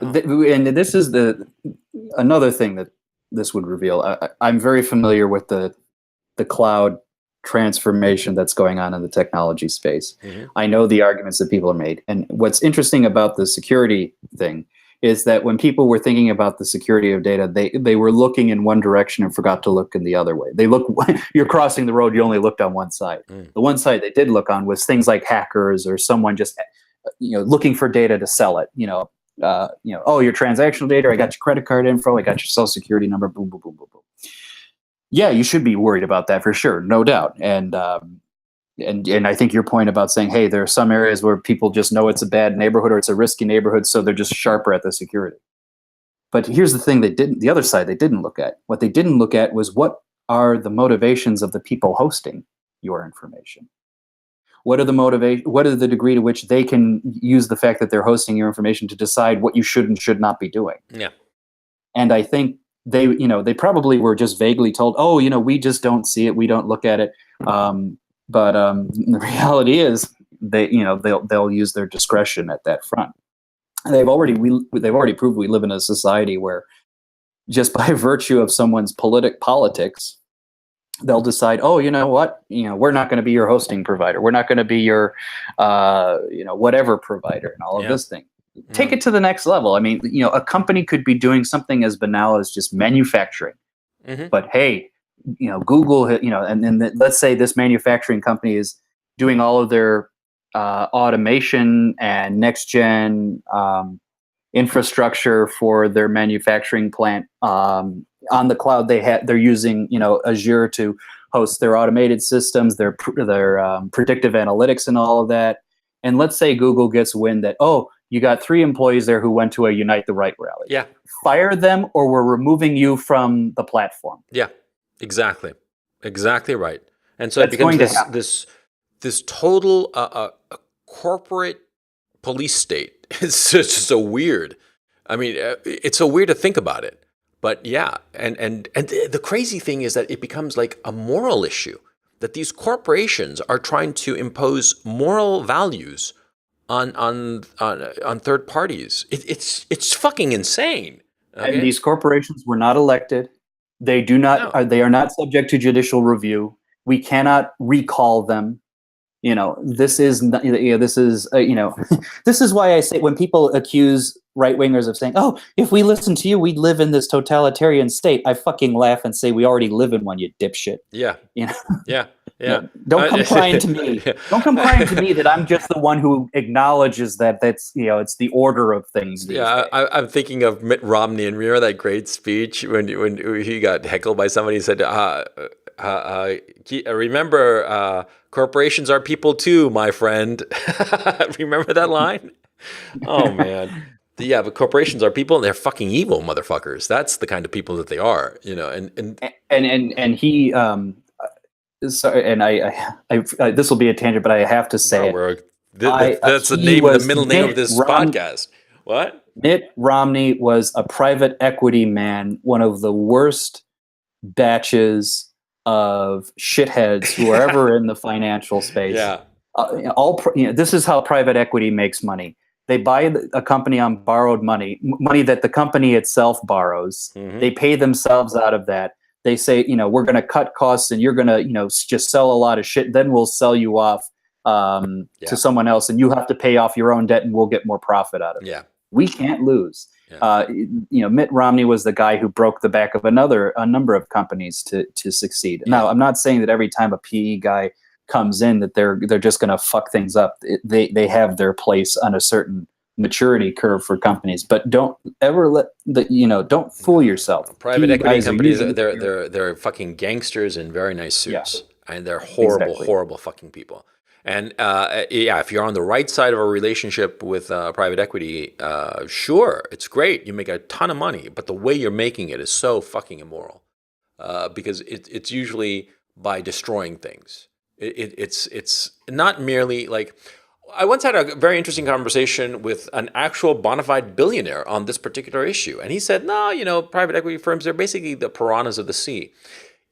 And this is another thing that this would reveal. I'm very familiar with the cloud transformation that's going on in the technology space. Mm-hmm. I know the arguments that people are made. And what's interesting about the security thing is that when people were thinking about the security of data, they were looking in one direction and forgot to look in the other way. You're crossing the road, you only looked on one side. The one side they did look on was things like hackers or someone just looking for data to sell it. Oh, your transactional data, I got your credit card info, I got your social security number, boom, boom, boom, boom, boom. Yeah, you should be worried about that for sure, no doubt. And I think your point about saying, hey, there are some areas where people just know it's a bad neighborhood or it's a risky neighborhood, so they're just sharper at the security. But here's the thing: the other side they didn't look at. What they didn't look at was what are the motivations of the people hosting your information. What are the degree to which they can use the fact that they're hosting your information to decide what you should and should not be doing? Yeah. And I think they probably were just vaguely told, oh, we just don't see it, we don't look at it. But the reality is, they'll use their discretion at that front. And they've already proved we live in a society where, just by virtue of someone's politics, they'll decide, oh, you know what, we're not going to be your hosting provider, we're not going to be your whatever provider, and all of this thing. Take it to the next level. I mean, a company could be doing something as banal as just manufacturing, but hey, Google, and let's say this manufacturing company is doing all of their automation and next gen infrastructure for their manufacturing plant on the cloud. They're using Azure to host their automated systems, their predictive analytics, and all of that. And let's say Google gets wind that, oh, you got 3 employees there who went to a Unite the Right rally. Yeah. Fire them, or we're removing you from the platform. Yeah, exactly right. And so it becomes this total corporate police state. It's just so weird. I mean, it's so weird to think about it. But yeah, and the crazy thing is that it becomes like a moral issue, that these corporations are trying to impose moral values on third parties. It's fucking insane. Okay? And these corporations were not elected. They do not. No. They are not subject to judicial review. We cannot recall them. This is this is why I say, when people accuse right wingers of saying, "Oh, if we listen to you, we'd live in this totalitarian state," I fucking laugh and say, "We already live in one, you dipshit." Yeah. Yeah. Don't come crying to me. Don't come crying to me that I'm just the one who acknowledges that that's it's the order of things. I'm thinking of Mitt Romney, and remember that great speech when he got heckled by somebody. He said, "Remember, corporations are people too, my friend." Remember that line? Oh man. Yeah, but corporations are people, and they're fucking evil motherfuckers. That's the kind of people that they are, And he. Sorry, and I this will be a tangent, but I have to say that's the middle name of this podcast. What? Mitt Romney was a private equity man, one of the worst batches of shitheads who are ever in the financial space. Yeah. This is how private equity makes money. They buy a company on borrowed money that the company itself borrows. Mm-hmm. They pay themselves out of that. They say, we're going to cut costs, and you're going to, just sell a lot of shit. Then we'll sell you off to someone else, and you have to pay off your own debt, and we'll get more profit out of it. Yeah. We can't lose. Yeah. Mitt Romney was the guy who broke the back of a number of companies to succeed. Yeah. Now, I'm not saying that every time a PE guy comes in that they're just going to fuck things up. They have their place on a certain maturity curve for companies, but don't ever don't fool yourself. Private equity companies, they're fucking gangsters in very nice suits, and they're horrible fucking people. And if you're on the right side of a relationship with private equity, sure, it's great. You make a ton of money, but the way you're making it is so fucking immoral, because it's usually by destroying things. It's not merely like, I once had a very interesting conversation with an actual bona fide billionaire on this particular issue, and he said, "No, private equity firms, they're basically the piranhas of the sea."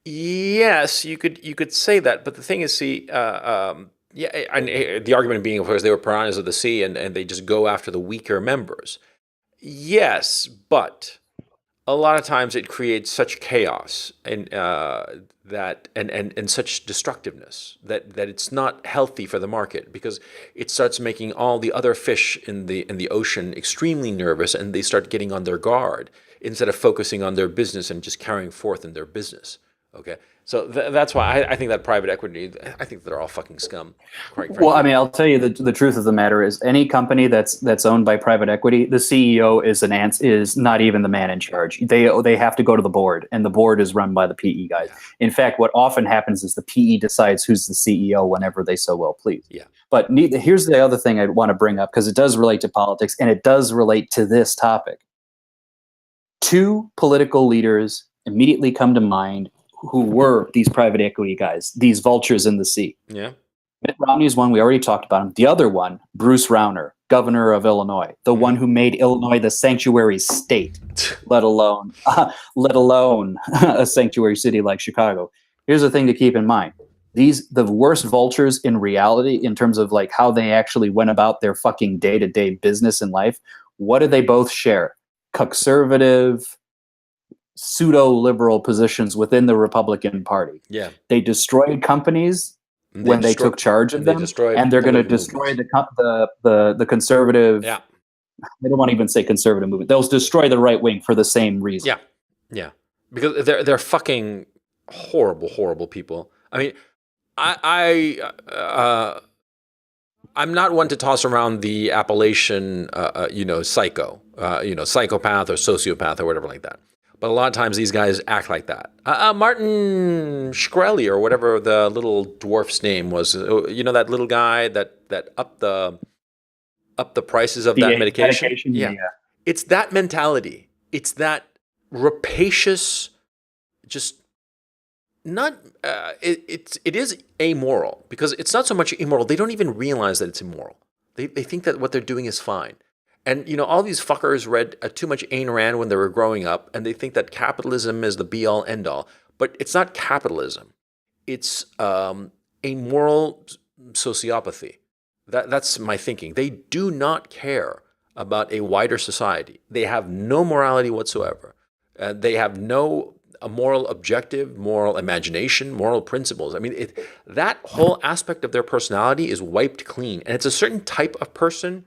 Yes, you could say that, but the thing is, see, yeah, and the argument being, of course, they were piranhas of the sea, and they just go after the weaker members. Yes, but a lot of times it creates such chaos and that and such destructiveness that it's not healthy for the market, because it starts making all the other fish in the ocean extremely nervous, and they start getting on their guard instead of focusing on their business and just carrying forth in their business. Okay, so that's why I think that private equity, I think they're all fucking scum, quite frankly. Well, I mean, I'll tell you the truth of the matter is, any company that's owned by private equity, the CEO is not even the man in charge. They have to go to the board, and the board is run by the PE guys. Yeah. In fact, what often happens is the PE decides who's the CEO whenever they so well please. Yeah. But here's the other thing I want to bring up, because it does relate to politics, and it does relate to this topic. Two political leaders immediately come to mind who were these private equity guys, these vultures in the sea. Yeah. Mitt Romney is one. We already talked about him. The other one, Bruce Rauner, governor of Illinois, the one who made Illinois the sanctuary state, let alone a sanctuary city like Chicago. Here's the thing to keep in mind. The worst vultures in reality, in terms of like how they actually went about their fucking day-to-day business in life, what do they both share? Conservative, pseudo-liberal positions within the Republican Party. Yeah. They destroyed companies when they took charge of them, and they're going to destroy the conservative. Yeah. I don't want to even say conservative movement. They'll destroy the right wing for the same reason. Yeah. Yeah. Because they're fucking horrible, horrible people. I mean, I'm not one to toss around the appellation, psycho, psychopath or sociopath or whatever like that. But a lot of times these guys act like that. Martin Shkreli, or whatever the little dwarf's name was, that little guy that upped the prices of that medication. Yeah. It's that mentality. It's that rapacious, just not. It is amoral, because it's not so much immoral. They don't even realize that it's immoral. They think that what they're doing is fine. And, all these fuckers read too much Ayn Rand when they were growing up, and they think that capitalism is the be-all, end-all. But it's not capitalism. It's a moral sociopathy. That's my thinking. They do not care about a wider society. They have no morality whatsoever. They have no moral objective, moral imagination, moral principles. I mean, that whole aspect of their personality is wiped clean. And it's a certain type of person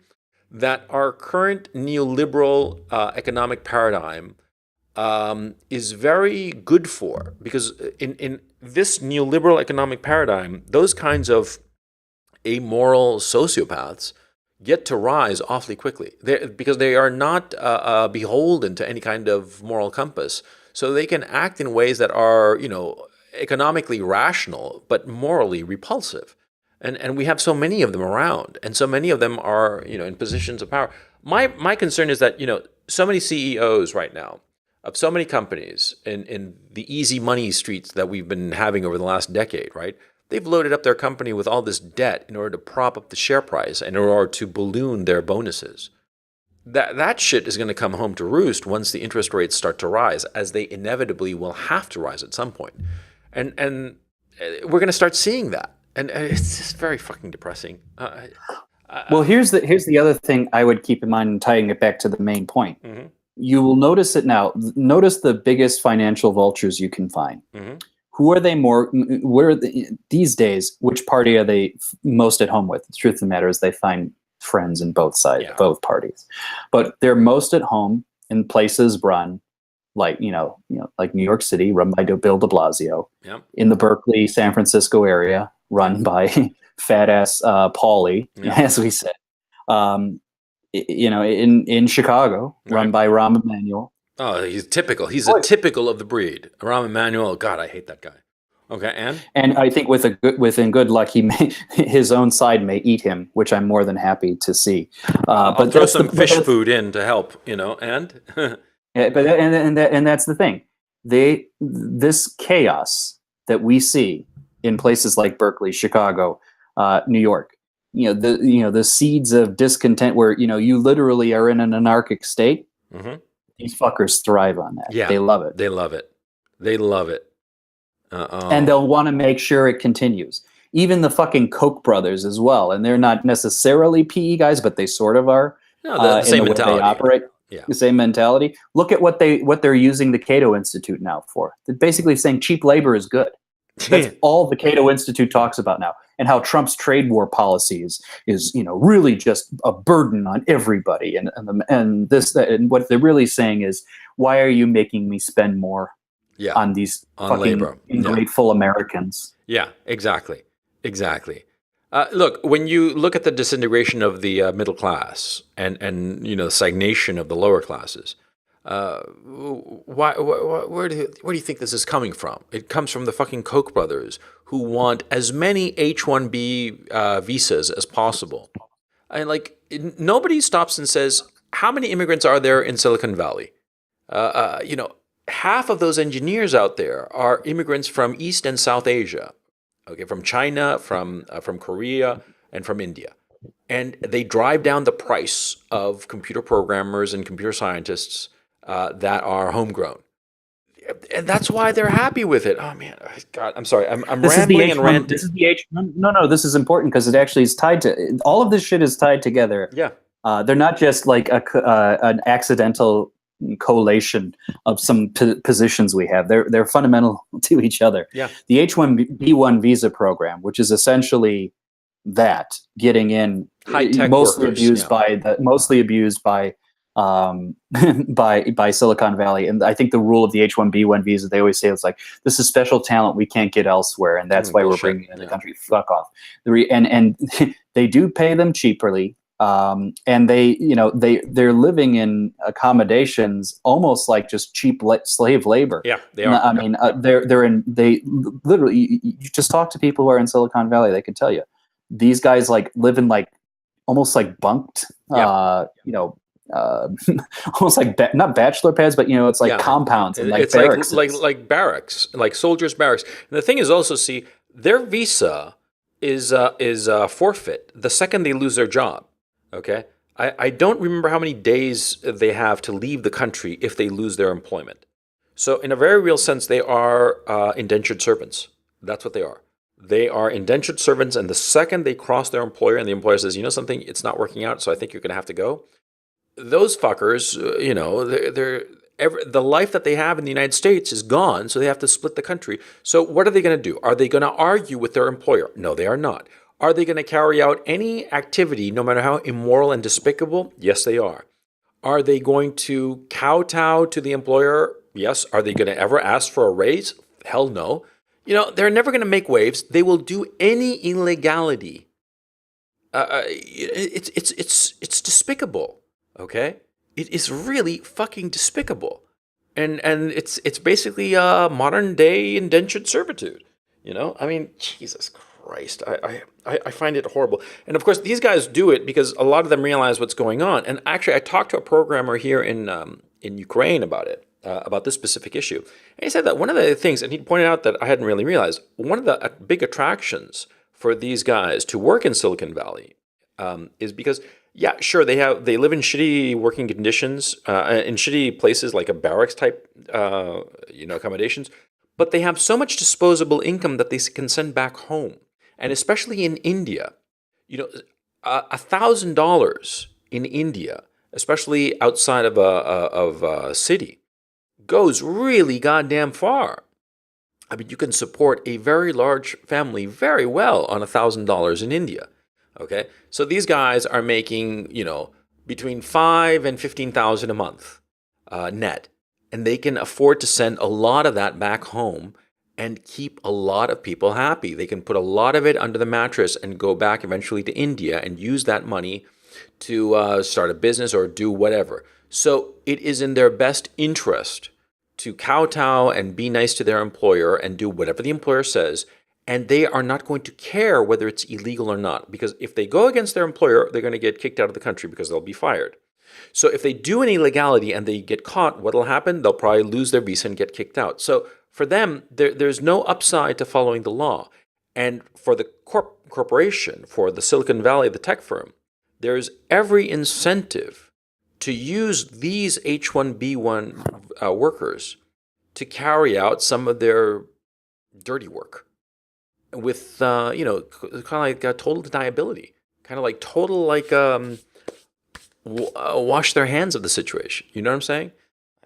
that our current neoliberal economic paradigm is very good for, because in this neoliberal economic paradigm, those kinds of amoral sociopaths get to rise awfully quickly, because they are not beholden to any kind of moral compass. So they can act in ways that are, economically rational, but morally repulsive. And we have so many of them around, and so many of them are, in positions of power. My concern is that, so many CEOs right now of so many companies in the easy money streets that we've been having over the last decade, right? They've loaded up their company with all this debt in order to prop up the share price and in order to balloon their bonuses. That shit is going to come home to roost once the interest rates start to rise, as they inevitably will have to rise at some point. And we're going to start seeing that. And it's just very fucking depressing. Well, here's the other thing I would keep in mind, and tying it back to the main point. Mm-hmm. You will notice it now. Notice the biggest financial vultures you can find. Mm-hmm. Who are they more? These days? Which party are they most at home with? The truth of the matter is, they find friends in both sides, both parties. But they're most at home in places run like like New York City, run by Bill de Blasio. Yep. In the Berkeley, San Francisco area, run by fat ass Paulie, as we said. In Chicago, run by Rahm Emanuel. Oh, he's typical. He's a typical of the breed. Rahm Emanuel. God, I hate that guy. Okay, and I think within good luck, his own side may eat him, which I'm more than happy to see. But throw some fish food in to help, and. And that's the thing. This chaos that we see in places like Berkeley, Chicago, New York. The seeds of discontent where you literally are in an anarchic state. Mm-hmm. These fuckers thrive on that. Yeah, They love it. They love it. They love it. And they'll want to make sure it continues. Even the fucking Koch brothers as well, and they're not necessarily PE guys, but they sort of are. No, the same in the mentality. way they operate. Yeah. The same mentality. Look at what they're using the Cato Institute now for. They're basically saying cheap labor is good. That's all the Cato Institute talks about now, and how Trump's trade war policy is really just a burden on everybody. And what they're really saying is, why are you making me spend more on these fucking labor, ungrateful Americans? Yeah, exactly. Look, when you look at the disintegration of the middle class and the stagnation of the lower classes, where do you think this is coming from? It comes from the fucking Koch brothers, who want as many H-1B visas as possible. And nobody stops and says, how many immigrants are there in Silicon Valley? Half of those engineers out there are immigrants from East and South Asia. Okay, from China, from Korea, and from India. And they drive down the price of computer programmers and computer scientists that are homegrown. And that's why they're happy with it. Oh, man. God, I'm sorry. I'm rambling and ranting. This is the H. No, this is important because it actually is tied to... All of this shit is tied together. Yeah. They're not just like an accidental collation of some positions we have. They're fundamental to each other. Yeah. The H-1B1 visa program, which is essentially that, getting in, high-tech mostly workers, abused by by Silicon Valley. And I think the rule of the H-1B1 visa, they always say it's like, this is special talent we can't get elsewhere, and that's why we're bringing it in the country. Fuck off. And they do pay them cheaply. And they're living in accommodations almost like just cheap slave labor. Yeah, they are. I mean, they literally, you just talk to people who are in Silicon Valley, they can tell you these guys live in almost like bunked, almost like not bachelor pads, but it's like compounds and it's barracks, like barracks, like soldiers' barracks. And the thing is also, see, their visa is forfeit the second they lose their job. Okay, I don't remember how many days they have to leave the country if they lose their employment. So in a very real sense, they are indentured servants. That's what they are. They are indentured servants, and the second they cross their employer and the employer says, something, it's not working out, so I think you're going to have to go. Those fuckers, the life that they have in the United States is gone, so they have to split the country. So what are they going to do? Are they going to argue with their employer? No, they are not. Are they going to carry out any activity, no matter how immoral and despicable? Yes, they are. Are they going to kowtow to the employer? Yes. Are they going to ever ask for a raise? Hell no. They're never going to make waves. They will do any illegality. It's despicable. Okay, it is really fucking despicable, and it's basically modern day indentured servitude. I mean, Jesus Christ, I find it horrible. And of course, these guys do it because a lot of them realize what's going on. And actually, I talked to a programmer here in Ukraine about it. About this specific issue. And he said that one of the things, and he pointed out that I hadn't really realized, one of the big attractions for these guys to work in Silicon Valley is because, yeah, sure, they live in shitty working conditions, in shitty places like a barracks type, accommodations, but they have so much disposable income that they can send back home. And especially in India, $1,000 in India, especially outside of a city, goes really goddamn far. I mean, you can support a very large family very well on $1,000 in India. Okay, so these guys are making between $5,000 and $15,000 a month net, and they can afford to send a lot of that back home and keep a lot of people happy. They can put a lot of it under the mattress and go back eventually to India and use that money to start a business or do whatever. So it is in their best interest to kowtow and be nice to their employer and do whatever the employer says, and they are not going to care whether it's illegal or not, because if they go against their employer, they're going to get kicked out of the country because they'll be fired. So if they do an illegality and they get caught, what'll happen? They'll probably lose their visa and get kicked out. So for them, there's no upside to following the law. And for the corporation, for the Silicon Valley, the tech firm, there's every incentive to use these H-1B1 workers to carry out some of their dirty work with, kind of like total deniability, kind of like total wash their hands of the situation. You know what I'm saying?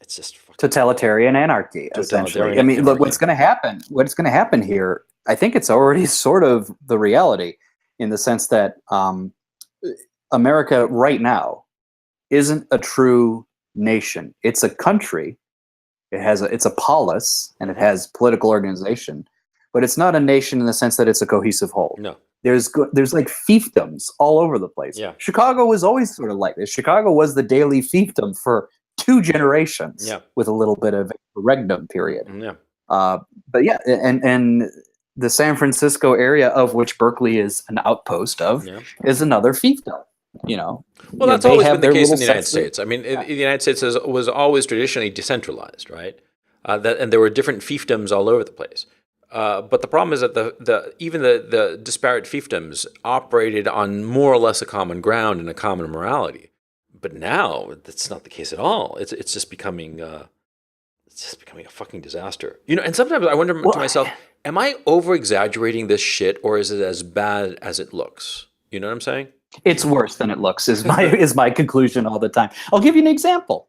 It's just fucking Totalitarian anarchy, essentially. I mean, look, what's going to happen here, I think it's already sort of the reality, in the sense that America right now isn't a true nation. It's a country. It's a polis, and it has political organization, but it's not a nation in the sense that it's a cohesive whole. No. There's like fiefdoms all over the place. Yeah. Chicago was always sort of like this. Chicago was the daily fiefdom for 2 generations, Yeah. with a little bit of a regnum period. Yeah. But yeah, and the San Francisco area, of which Berkeley is an outpost of, is another fiefdom. Well, that's always been the case in the United States. I mean, the United States was always traditionally decentralized, right? And there were different fiefdoms all over the place. But the problem is that even the disparate fiefdoms operated on more or less a common ground and a common morality. But now that's not the case at all. It's just becoming a fucking disaster. And sometimes I wonder to myself, am I over exaggerating this shit, or is it as bad as it looks? You know what I'm saying? It's worse than it looks, is my conclusion all the time. I'll give you an example.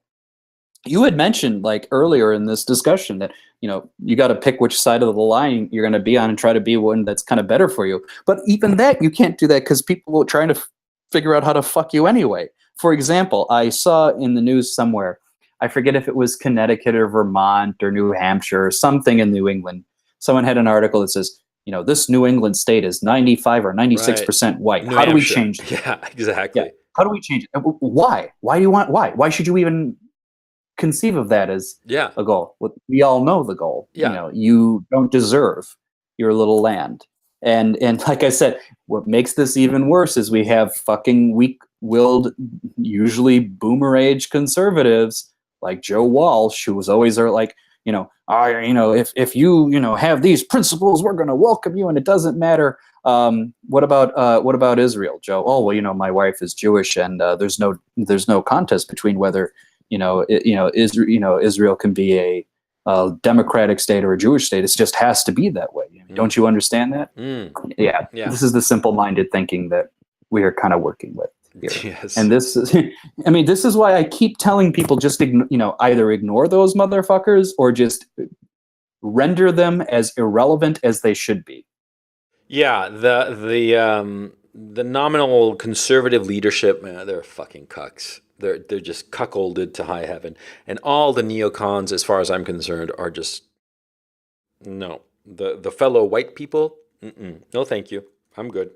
You had mentioned, like, earlier in this discussion, that you got to pick which side of the line you're going to be on and try to be one that's kind of better for you. But even that, you can't do that, because people are trying to figure out how to fuck you anyway. For example, I saw in the news somewhere, I forget if it was Connecticut or Vermont or New Hampshire or something in New England. Someone had an article that says, this New England state is 95 or 96% white. How do we change it? Yeah, exactly. Yeah. How do we change it? Why? Why should you even conceive of that as a goal? We all know the goal. Yeah. You don't deserve your little land. And like I said, what makes this even worse is we have fucking weak-willed, usually boomer age conservatives like Joe Walsh, who was always like, if you have these principles, we're going to welcome you, and it doesn't matter. What about Israel, Joe? Oh, well, my wife is Jewish, and there's no contest between whether Israel can be a democratic state or a Jewish state. It just has to be that way. Don't you understand that? Yeah. This is the simple-minded thinking that we are kind of working with here. Yes. And this is, this is why I keep telling people, just either ignore those motherfuckers or just render them as irrelevant as they should be. Yeah, the nominal conservative leadership, man, they're fucking cucks. They're just cuckolded to high heaven, and all the neocons, as far as I'm concerned, are just no. The fellow white people, no, thank you. I'm good.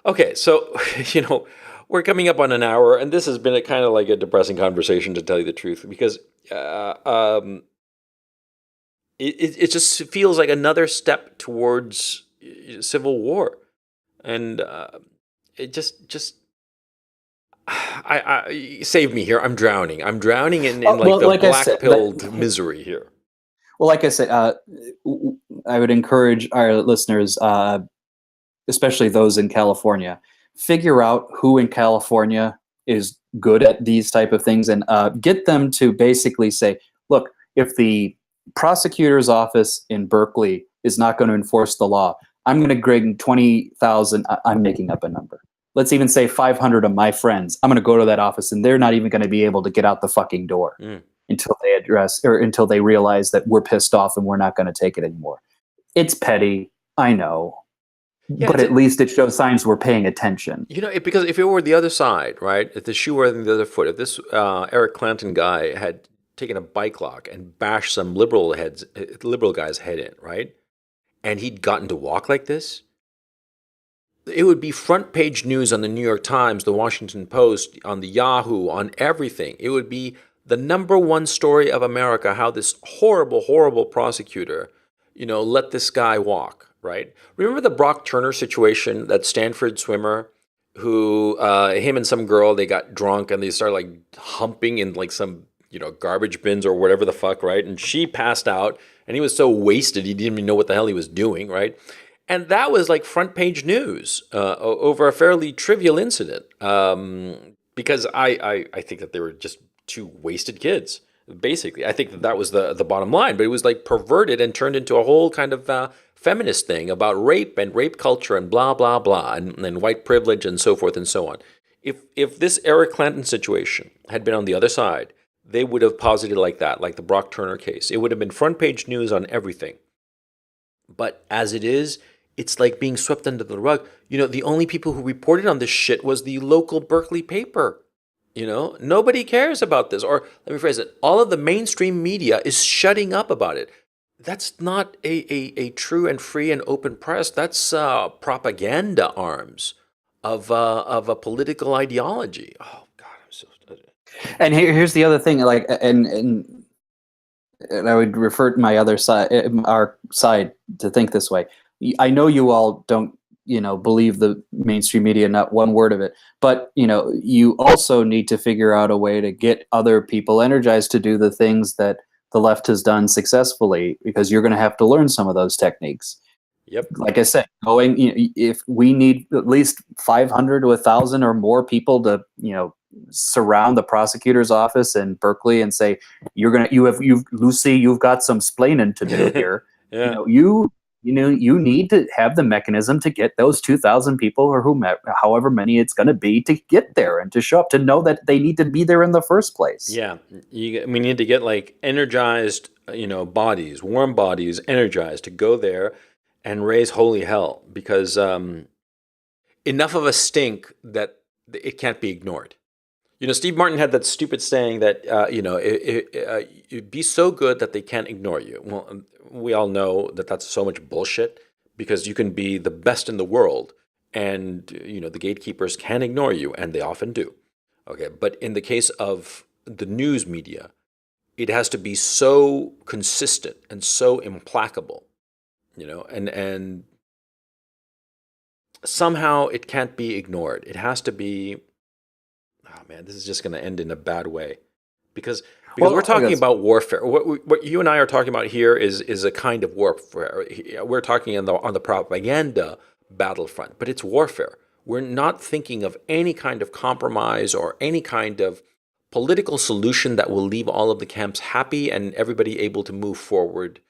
Okay, so we're coming up on an hour, and this has been a kind of like a depressing conversation, to tell you the truth, because it just feels like another step towards civil war, and it just. I save me here. I'm drowning in the black-pilled misery here. Well, like I said, I would encourage our listeners, especially those in California, figure out who in California is good at these type of things, and get them to basically say, look, if the prosecutor's office in Berkeley is not going to enforce the law, I'm going to bring 20,000, I'm making up a number. Let's even say 500 of my friends. I'm going to go to that office, and they're not even going to be able to get out the fucking door until they realize that we're pissed off and we're not going to take it anymore. It's petty, I know, but at least it shows signs we're paying attention. Because if it were the other side, right? If the shoe were on the other foot, if this Eric Clanton guy had taken a bike lock and bashed some liberal guy's head in, right, and he'd gotten to walk like this, it would be front page news on the New York Times, the Washington Post, on the Yahoo, on everything. It would be the number one story of America, how this horrible, horrible prosecutor, let this guy walk, right? Remember the Brock Turner situation, that Stanford swimmer who, him and some girl, they got drunk and they started like humping in like some garbage bins or whatever the fuck, right? And she passed out, and he was so wasted he didn't even know what the hell he was doing, right? And that was like front page news over a fairly trivial incident, because I think that they were just two wasted kids. Basically, I think that was the bottom line. But it was like perverted and turned into a whole kind of feminist thing about rape and rape culture and blah blah blah and white privilege and so forth and so on. If this Eric Clanton situation had been on the other side, they would have posited like that, like the Brock Turner case. It would have been front page news on everything. But as it is, it's like being swept under the rug. The only people who reported on this shit was the local Berkeley paper. Nobody cares about this. Or let me phrase it, all of the mainstream media is shutting up about it. That's not a true and free and open press. That's propaganda arms of a political ideology. Oh God, I'm so. And here's the other thing, like, and I would refer to my other side, our side, to think this way. I know you all don't, believe the mainstream media, not one word of it, but you also need to figure out a way to get other people energized to do the things that the left has done successfully, because you're going to have to learn some of those techniques. Yep. Like I said, if we need at least 500 to 1,000 or more people to, surround the prosecutor's office in Berkeley and say, Lucy, you've got some splaining to do here. Yeah. You need to have the mechanism to get those 2,000 people or however many it's going to be to get there and to show up, to know that they need to be there in the first place. Yeah. We need to get like energized, bodies, warm bodies, energized to go there and raise holy hell, because enough of a stink that it can't be ignored. Steve Martin had that stupid saying that, it'd be so good that they can't ignore you. Well, we all know that that's so much bullshit, because you can be the best in the world and, the gatekeepers can ignore you, and they often do. Okay. But in the case of the news media, it has to be so consistent and so implacable, and somehow it can't be ignored. It has to be, oh man, this is just going to end in a bad way, because we're talking about warfare. What you and I are talking about here is a kind of warfare. We're talking on the propaganda battlefront, but it's warfare. We're not thinking of any kind of compromise or any kind of political solution that will leave all of the camps happy and everybody able to move forward,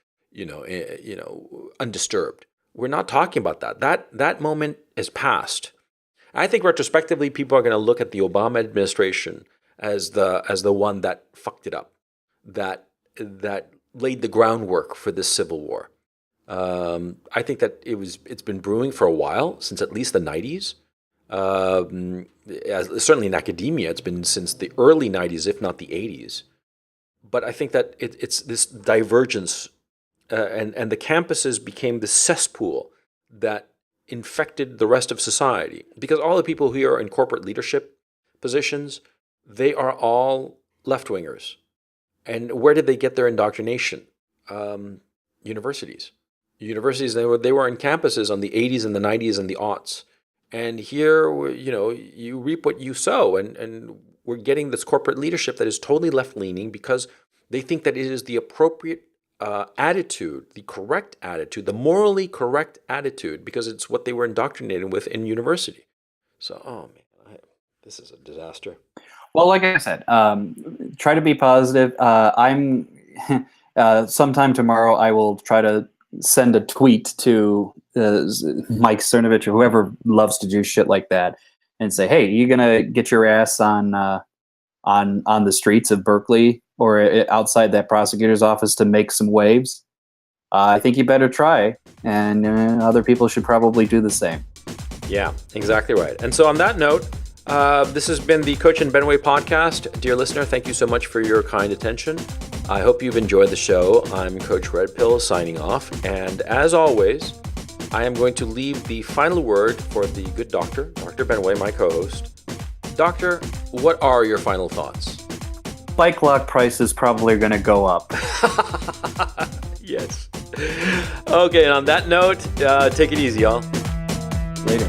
undisturbed. We're not talking about that. That moment is past. I think retrospectively, people are going to look at the Obama administration as the one that fucked it up, that laid the groundwork for this civil war. I think that it's been brewing for a while, since at least the 90s. Certainly in academia, it's been since the early 90s, if not the 80s. But I think that it's this divergence, and the campuses became the cesspool that infected the rest of society, because all the people who are in corporate leadership positions, they are all left-wingers. And where did they get their indoctrination? Universities. They were in campuses on the 80s and the 90s and the aughts. And here, you reap what you sow, and we're getting this corporate leadership that is totally left-leaning, because they think that it is the appropriate attitude, the correct attitude, the morally correct attitude, because it's what they were indoctrinated with in university. So, oh man, this is a disaster. Well, like I said, try to be positive. I'm sometime tomorrow, I will try to send a tweet to Mike Cernovich or whoever loves to do shit like that, and say, "Hey, you gonna get your ass on the streets of Berkeley or outside that prosecutor's office to make some waves? I think you better try, and other people should probably do the same." Yeah, exactly right. And so on that note, this has been the Koch and Benway podcast. Dear listener, thank you so much for your kind attention. I hope you've enjoyed the show. I'm Coach Red Pill signing off. And as always, I am going to leave the final word for the good doctor, Dr. Benway, my co-host. Doctor, what are your final thoughts? Bike lock prices probably going to go up. Yes. Okay, and on that note, take it easy, y'all. Later.